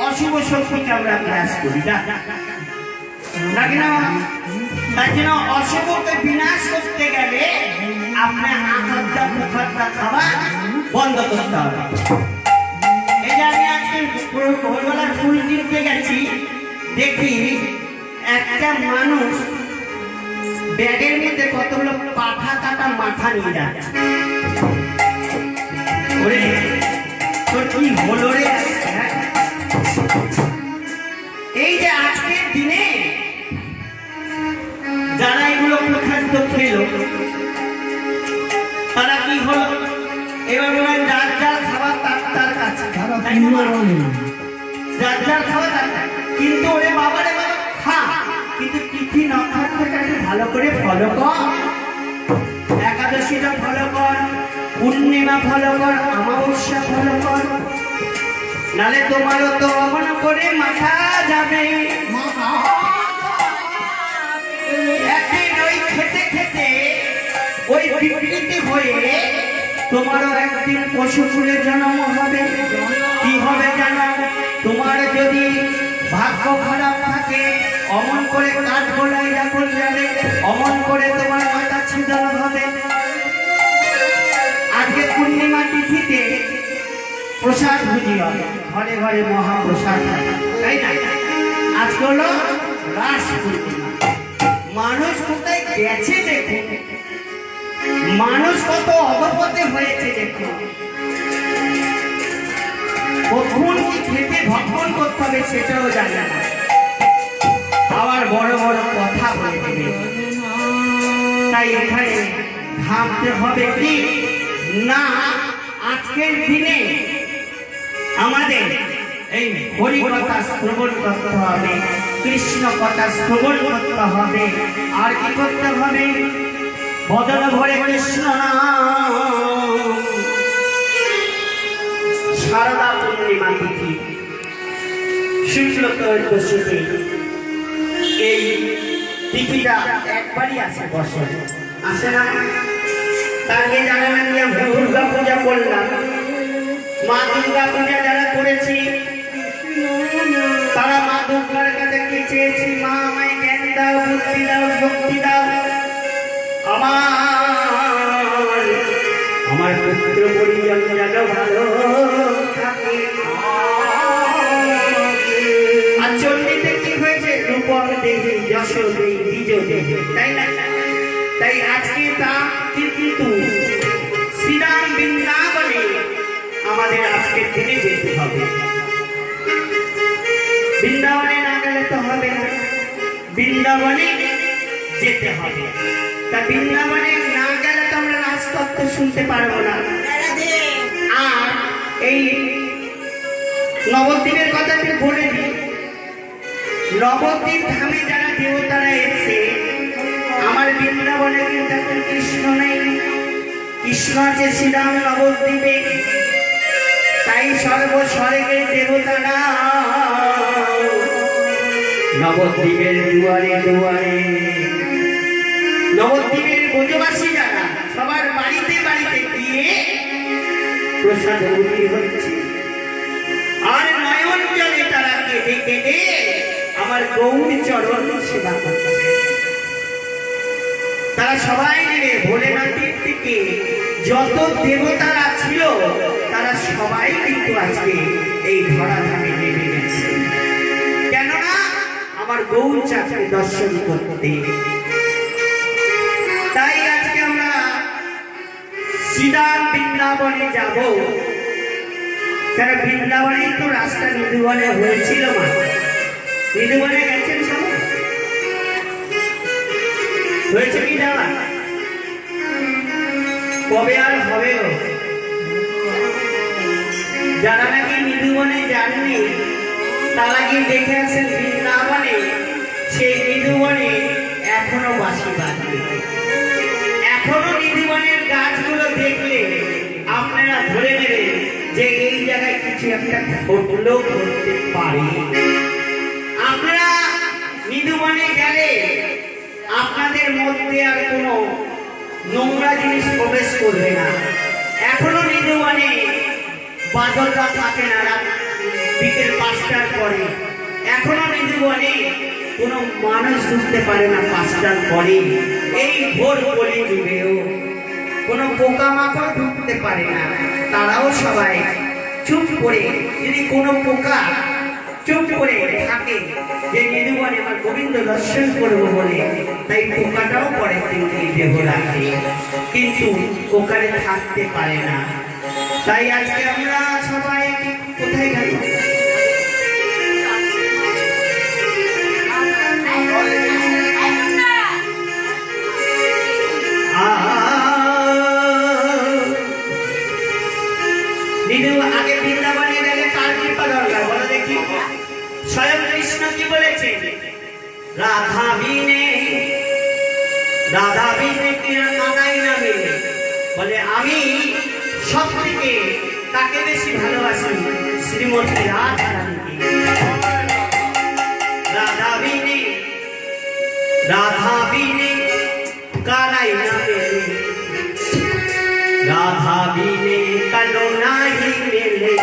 অশুভ শক্তিকে আমরা গ্রাস করি নাকি না? তাই জন্য অশুভকে বিনাশ করতে গেলে আপনার আখাদ্দা মুখাদ্দা খাওয়া বন্ধ করতে হবে। এই যে আমি আজকে ভোরবেলার ফুল কিনতে গেছি, দেখি একটা মানুষ ব্যাগের মধ্যে কতগুলো পাঠা কাটা মাথা নিয়ে যাচ্ছে। ওরে তোর কি হলো রে? এই যে আজকের দিনে যারা এগুলো প্রখাদ্য খেলো, তারা কি হলো? এবার যার যার খাবার তার কাছে, যার যার খাবার তার। কিন্তু ওরে বাবা রে বাবা, খা, কিন্তু তিথি নক্ষত্রটাকে ভালো করে ফলো কর। একাদশীটা ফলো কর, পূর্ণিমা ফলো কর, অমাবস্যা ফলো কর, নালে তোমারও তো অমন করে মাথা যাবে। একদিন ওই খেতে খেতে ওই বিকৃতি হয়ে তোমারও একদিন পশুকুলে জন্ম হবে। কি হবে জানো? তোমার যদি ভাগ্য খারাপ থাকে, অমন করে কাঠ গোলাই যখন যাবে, অমন করে তোমার মাথা ছিদানো হবে। আজকে পূর্ণিমা তিথিতে প্রসাদ ভুজি হবে, ঘরে ঘরে মহাপ্রসাদ, তাই না? আজকে হলো রাস পূর্ণিমা। মানুষ কোথায় গেছে দেখুন, মানুষ কত অবপথে হয়েছে দেখুন। কখন কি খেতে ভক্ষণ করতে হবে সেটাও জানে না, আবার বড় বড় কথা বলে দেবে। তাই এখানে ভাবতে হবে কি না, আজকের দিনে আমাদের এই হরি কথা শ্রবণ করতে হবে, কৃষ্ণ কথা শ্রবণ করতে হবে। আর কি করতে হবে? বদন ভরে কৃষ্ণ নাম। শারদা পূর্ণিমা তিথি শুক্ল ত্রয়োদশীতে, এই তিথিটা একবারই আসে বছরে, আসে না? তাকে জানান আমরা দুর্গা পূজা করলাম। মা দুর্গা পূজা যারা করেছি তারা মা দুর্গার কাছে কি চেয়েছি? মা আমায় জ্ঞান দাও, বুদ্ধি দাও, শক্তি দাও, আমার পুত্র পরিজন যেন ভালো থাকে। আর চণ্ডীতে কি হয়েছে? রূপম দেহি, যশ দেহি, বীজ দেহি, তাই না? তাই আজকে তা কিন্তু শ্রীরাম বৃন্দাবনে আমাদের আজকের দিনে যেতে হবে। বৃন্দাবনে না গেলে তো হবে না, বৃন্দাবনে যেতে হবে। তা বৃন্দাবনে না গেলে তো আমরা রাজতত্ত্ব শুনতে পারবো না। আর এই নবদ্বীপের কথা একটু বলে দিই। নবদ্বীপ ধামে যারা দেবতারা এসে, আমার বৃন্দাবনে কিন্তু এখন কৃষ্ণ নেই, কৃষ্ণ আছে শ্রীরাম নবদ্বীপে। তাই সর্বস্বর্গের দেবতারা নবদ্বীপের দুয়ারে দুয়ারে, নবদ্বীপের ব্রজবাসী যারা সবার বাড়িতে বাড়িতে গিয়ে প্রসাদ বিলি হচ্ছে। আর নয়ন জলে তারা কেঁদে কেঁদে আমার গৌর চরণ সেবা করছে। তারা সবাই মিলে ভোলেনাথের থেকে যত দেবতারা ছিল তারা সবাই কিন্তু আজকে এই ধরাধামে নেমে গেছে। কেননা আমার গৌর চাঁদকে দর্শন করতে। তাই আজকে আমরা শ্রীরাম বৃন্দাবনে যাব। কেন বৃন্দাবনেই তো রাস্তা মৃদুবনে হয়েছিল। মা মৃদুবনে গেছেন সবাই? হয়েছে কি যাওয়া? কবে আর হবে? যারা নাকি মৃদুবনে যাননি তারা গিয়ে দেখে আসেন বৃন্দাবনে সেই নিধুবনে এখনো বাঁশি বাজে। এখনো নিধুবনের গাছগুলো দেখলে আপনারা ধরে নেবেন যে এই জায়গায় কিছু একটা ঘটলেও করতে পারে। আপনারা নিধুবনে গেলে আপনাদের মধ্যে আর কোনো নোংরা জিনিস প্রবেশ করবে না। এখনো নিধুবনে বাদলটা থাকে না রাত বিকেল 5টার পরে। এখনো নিধুবনে কোনো মানুষ ঢুকতে পারে না 5টার পরে। এই ভোর বলে যুগেও কোনো পোকামাকড় ঢুকতে পারে না। তারাও সবাই চুপ করে, যদি কোনো পোকা চুপ করে থাকে যে নিধুবনে আমার গোবিন্দ দর্শন করবো বলে, তাই পোকাটাও পরের দিনকে দেহ রাখে, কিন্তু ওখানে থাকতে পারে না। তাই আজকে আমরা সবাই কোথায় গেল? আগে বৃন্দাবনে গেলে কার কৃপা দরকার বলো দেখি? স্বয়ং কৃষ্ণ কি বলেছে? রাধা বিনে কি কানাই না মিলে। বলে আমি সব থেকে তাকে বেশি ভালোবাসি, শ্রীমতী রাধা রানীকে। রাধা বিনে কানাই না মিলে, রাধা বিনে কালো নাহি মিলে।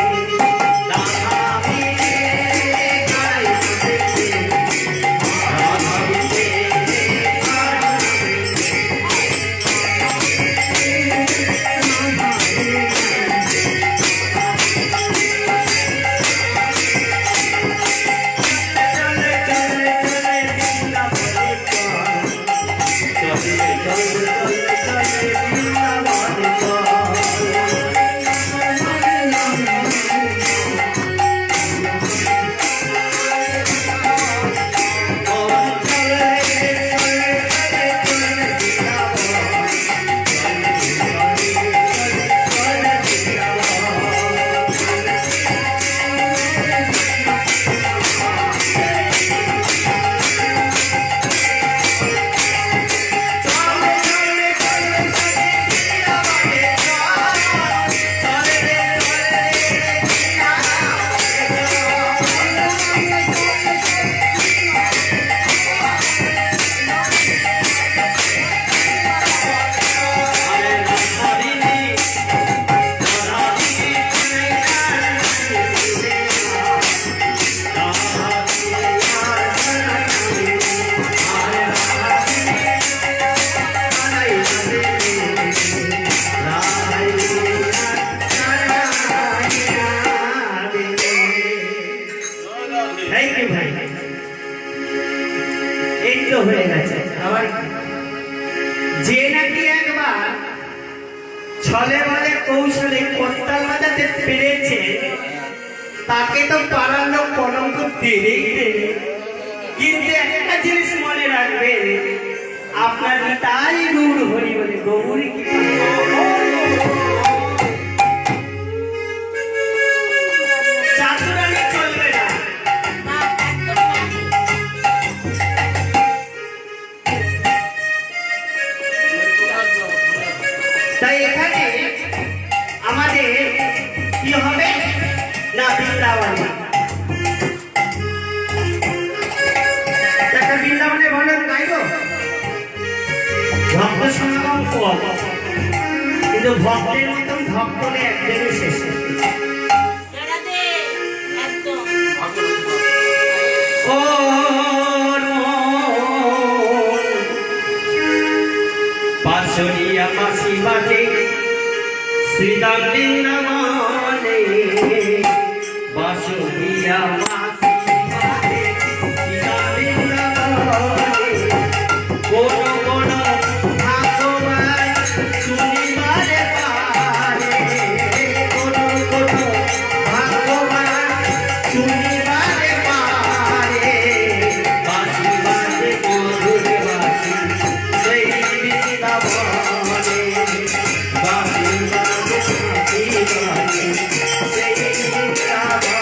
হয়ে গেছে। আবার যে নাকি একবার ছলে বলে কৌশলে করতাল বাজাতে পেরেছে, তাকে তো পাড়ার লোক কলঙ্ক দেবেই দেবে। কিন্তু একটা জিনিস মনে রাখবেন, আপনার তাই গৌর হরি বলে গৌরী কি চাতুরানি চলবে না। তাই এখানে আমাদের কি হবে না, বৃন্দাবনে একটা বৃন্দাবনে বলেন গাইব ভক্ত সমাগম কম, কিন্তু ভক্তের মতন ভক্ত একদিনে শেষ। ও পাশরিয়া মাসি বাজে শ্রীরাম বৃন্দাবনে, বাসুরিয়া মাসি বাজে শ্রীরাম বৃন্দাবনে। কোন কোন ভাগবান শুনিবারে পারে, কোন কোন ভাগবান শুনিবারে পারে। বাসি বাজে মধুর বাসি সেই বৃন্দাবনে, বাসি বাজে বাসি বাজে সেই বৃন্দাবনে।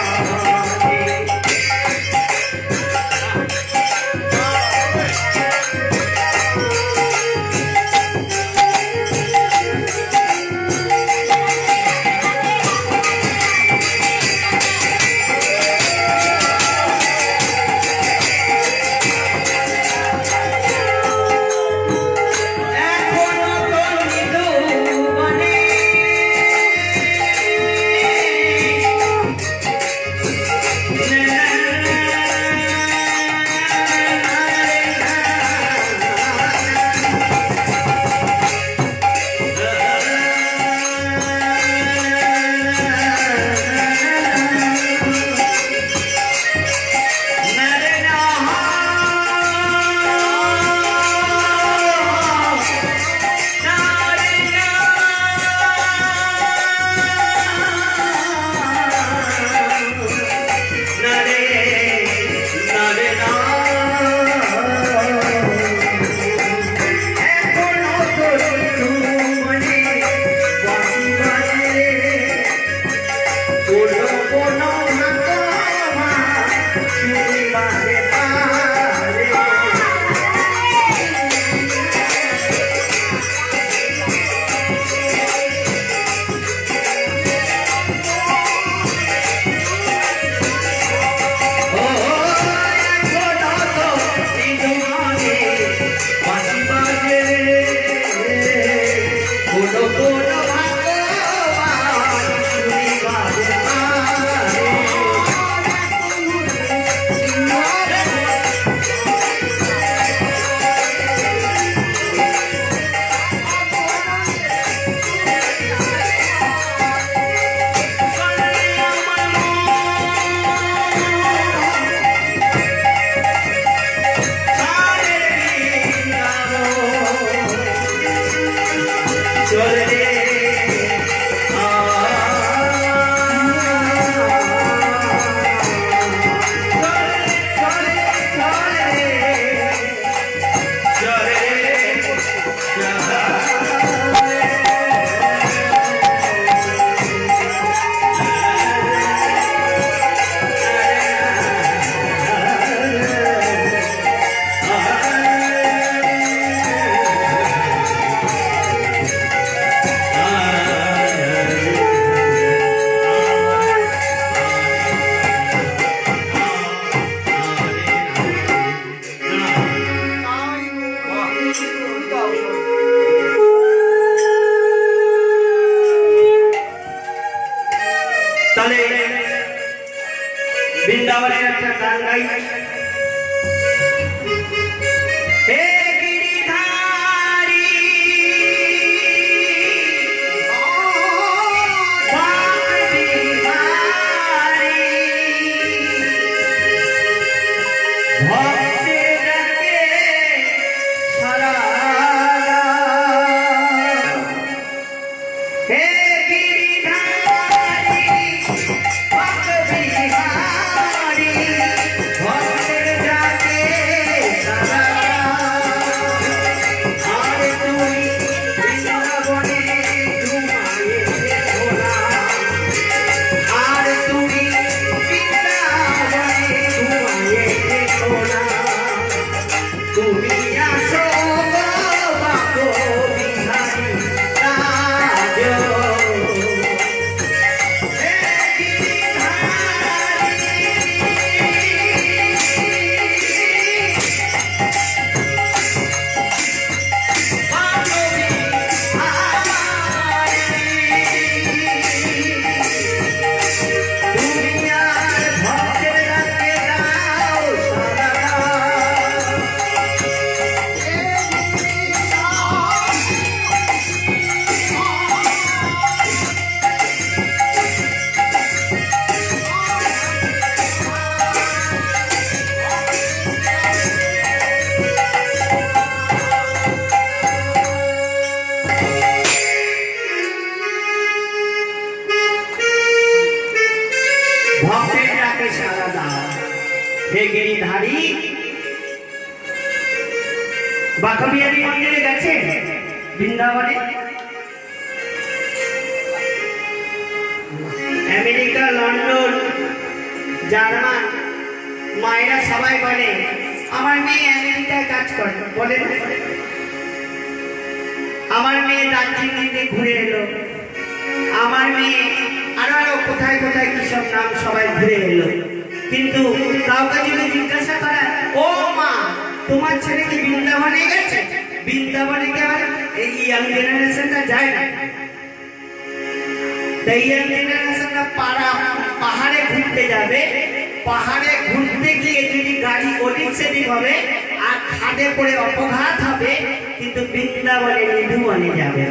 হে গিরিধারী ভক্তের ডাকে সারা হে গিরিধারী ভক্তবিহারী ভক্তের ডাকে সারা আর তুমি বৃন্দাবনে ঘুমায়ে দেখো না আর তুমি বৃন্দাবনে ঘুমায়ে দেখো না তুমি আসো বাকো বিহারী রাজ হে ভক্তের ডাকে সাড়া দাও হে গিরিধারী বাঁকবিহারী মন্দিরে গেছে বৃন্দাবনে আমেরিকা লন্ডন জার্মান মায়েরা সবাই বলে আমার মেয়ে আমেরিকায় কাজ করে বলে আমার মেয়ে দার্জিলিংয়ে ঘুরে এলো আমার মেয়ে আরো কোথায় কোথায় কি সব নাম সবাই ঘুরে এলো কিন্তু কাউকে যদি জিজ্ঞাসা করা ও মা তোমার ছেলে কি বৃন্দাবনে গেছে বৃন্দাবনে কি আবার এই ইয়াং জেনারেশনটা যায় না তাই ইয়াং জেনারেশনটা পাহাড়ে ঘুরতে যাবে পাহাড়ে ঘুরতে গিয়ে যদি গাড়ি ওদিক সেদিক হবে আর খাদে পড়ে অপঘাত হবে কিন্তু বৃন্দাবনে নিধুবনে যাবে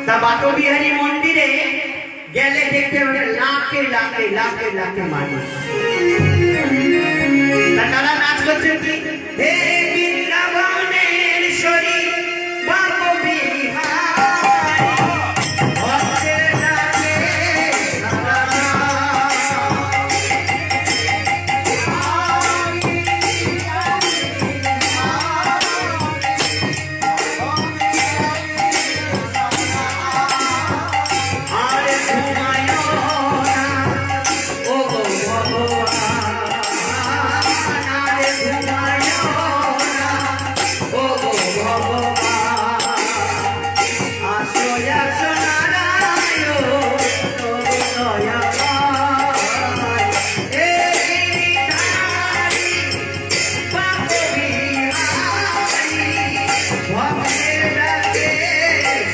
তা বাঁকবিহারী মন্দিরে গেলে দেখতে হবে লাখে লাখে লাখে লাখে মানুষ তারা নাচ করছে কি হে বৃন্দাবনের শরী বাঁকবিহারী ভক্তের ডাকে সাড়া আরে ঘুমায় না ও ভগবান আরে ঘুমায় না ও ভগবান আসো আসো নারায়ণ তবে দয়া পাই হে গিরিধারী বাঁকবিহারী ভক্তের ডাকে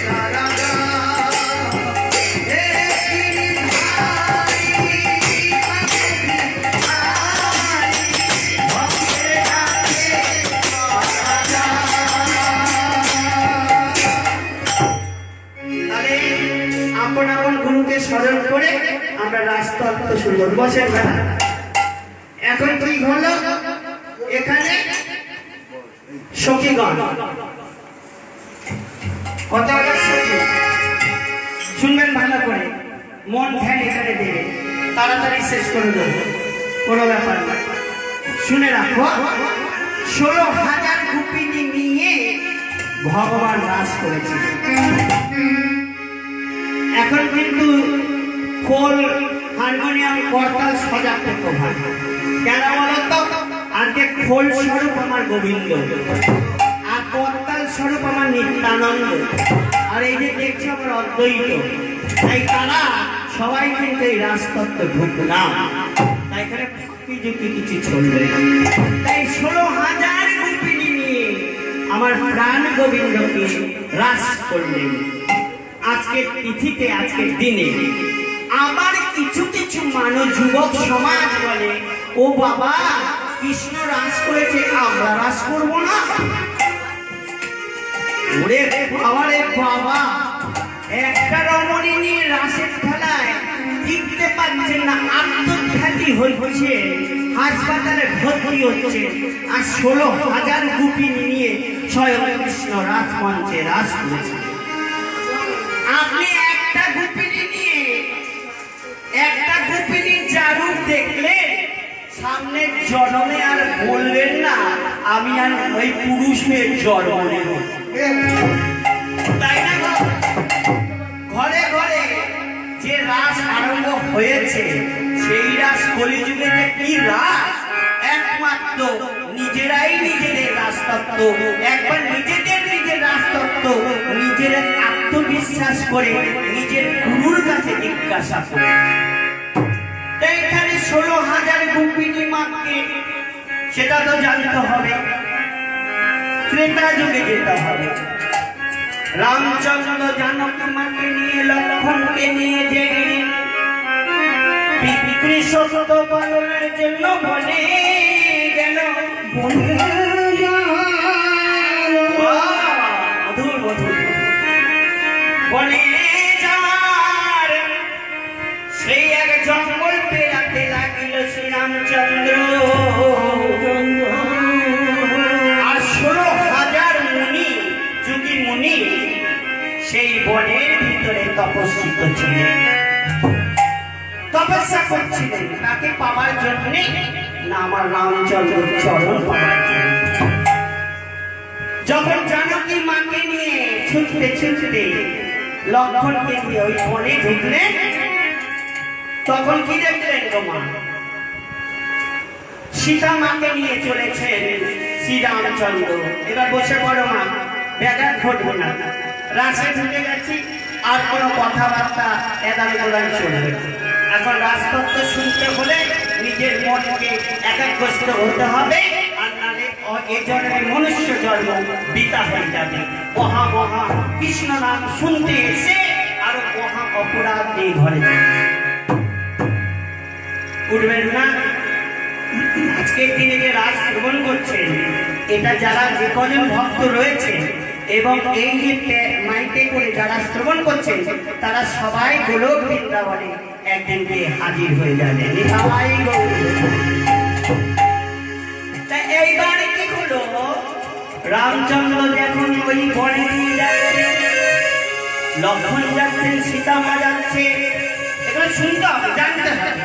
সাড়া দাও হে গিরিধারী বাঁকবিহারী ভক্তের ডাকে সাড়া দাও তাহলে আপন আপন গুরুকে স্মরণ করে আমরা রাজতত্ত্ব শুরু করব বসেন না এখন ঠিক হলো এখানে সখীগণ কত হলো সখী শুনবেন ভালো করে মন ধ্যান এখানে দেবে তাড়াতাড়ি শেষ করে দেবো কোনো ব্যাপার না শুনে রাখো 16,000 গোপিনী নিয়ে ভগবান রাজ করেছে এখন কিন্তু খোল হারমোনিয়াম করতাল সজাগ করতে হয় কেন বলতো আজকে খোল স্বরূপ আমার গোবিন্দ আর করতাল স্বরূপ আমার নিত্যানন্দ আর এই যে দেখছি আমার অদ্বৈত তাই তারা সবাই কিন্তু এই রাজতত্ত্ব ঢুকলাম তাই এখানে ফাঁকি যুক্তি কিছু চলবে তাই 16,000 গোপিনী নিয়ে আমার প্রাণ গোবিন্দকে রাস করলেন আজকের তিথিতে আজকের দিনে আবার কিছু কিছু মানুষ যুবক সমাজ বলে, ও বাবা কৃষ্ণ রাস করেছে, আমরা রাস করব না। ওরে বাবা রে বাবা, একটা রমণী নিয়ে রাসের খেলায় টিকতে পারছেন না, আত্মঘাতী হচ্ছে, হাসপাতালে ভর্তি হচ্ছে, আর 16,000 গোপিনী নিয়ে স্বয়ং কৃষ্ণ রাস মঞ্চে রাস করেছে। আপনি একটা গোপিনী নিয়ে, একটা গোপিনীর জারুপ দেখলেন, সামনের জন্মে আর বলবেন না আমি আর ওই পুরুষের জন্ম নেব, তাই না? ঘরে ঘরে যে রাস আরম্ভ হয়েছে, সেই রাস কলিযুগে যে কি রাস, একমাত্র নিজেরাই নিজেদের রাজতত্ত্ব, একবার নিজেদের রাজতত্ত্ব নিজের আত্মবিশ্বাস করে নিজের গুরুর কাছে জিজ্ঞাসা করে। এখানে 16,000 গোপিনী মাকে, সেটা তো জানতে হবে, ত্রেতা যুগে যেতে হবে। রামচন্দ্র জানকী মাকে নিয়ে, লক্ষ্মণকে নিয়ে যে পিতৃ সত্য পালনের জন্য বনে গেল, মধুর মধুর বনে যাওয়ার সেই এক জঙ্গল পেরাতে লাগিল শ্রীরামচন্দ্র, আর 16,000 মুনি, যুগী মুনি সেই বনের ভিতরে তপস্বিত ছিলেন, তপস্যা করছিলেন। তাকে পাওয়ার জন্য না, আমার রামচন্দ্র চরণ পাওয়ার জন্য। যখন জানকী মাকে নিয়ে ছুটতে ছুটতে লক্ষ্মণকে নিয়ে ওই বনে ঢুকলেন, তখন কি দেখলেন গো মা? সীতা মাকে নিয়ে চলেছেন শ্রীরামচন্দ্র। এবার বসে পড়ো মা, ব্যাঘাত ঘটবে না, রাসে ঢুকে গেছি, আর কোনো কথাবার্তা এদান প্রদান চলবে। এখন রাজতত্ত্ব শুনতে হলে নিজের মনকে একাগ্রস্ত হতে হবে, আর নালে এ জন্মে মনুষ্য জন্ম বিতা হয়ে যাবে। মহা মহা কৃষ্ণ নাম শুনতে এসে আরো মহা অপরাধ দিয়ে ঘরে যাবে, উঠবেন না। আজকের দিনে যে রাস শ্রবণ করছেন, এটা যারা যে কজন ভক্ত রয়েছে এবং এই যে মাইকে করে যারা শ্রবণ করছেন, তারা সবাই গোলক বৃন্দাবনে একদিনকে হাজির হয়ে যাবে। এইবার কি হলো, রামচন্দ্র যখন ওই বনে নিয়ে যাচ্ছে, লক্ষ্মণ যাচ্ছেন, সীতা মা যাচ্ছে, এগুলো শুনতে হবে, জানতে হবে।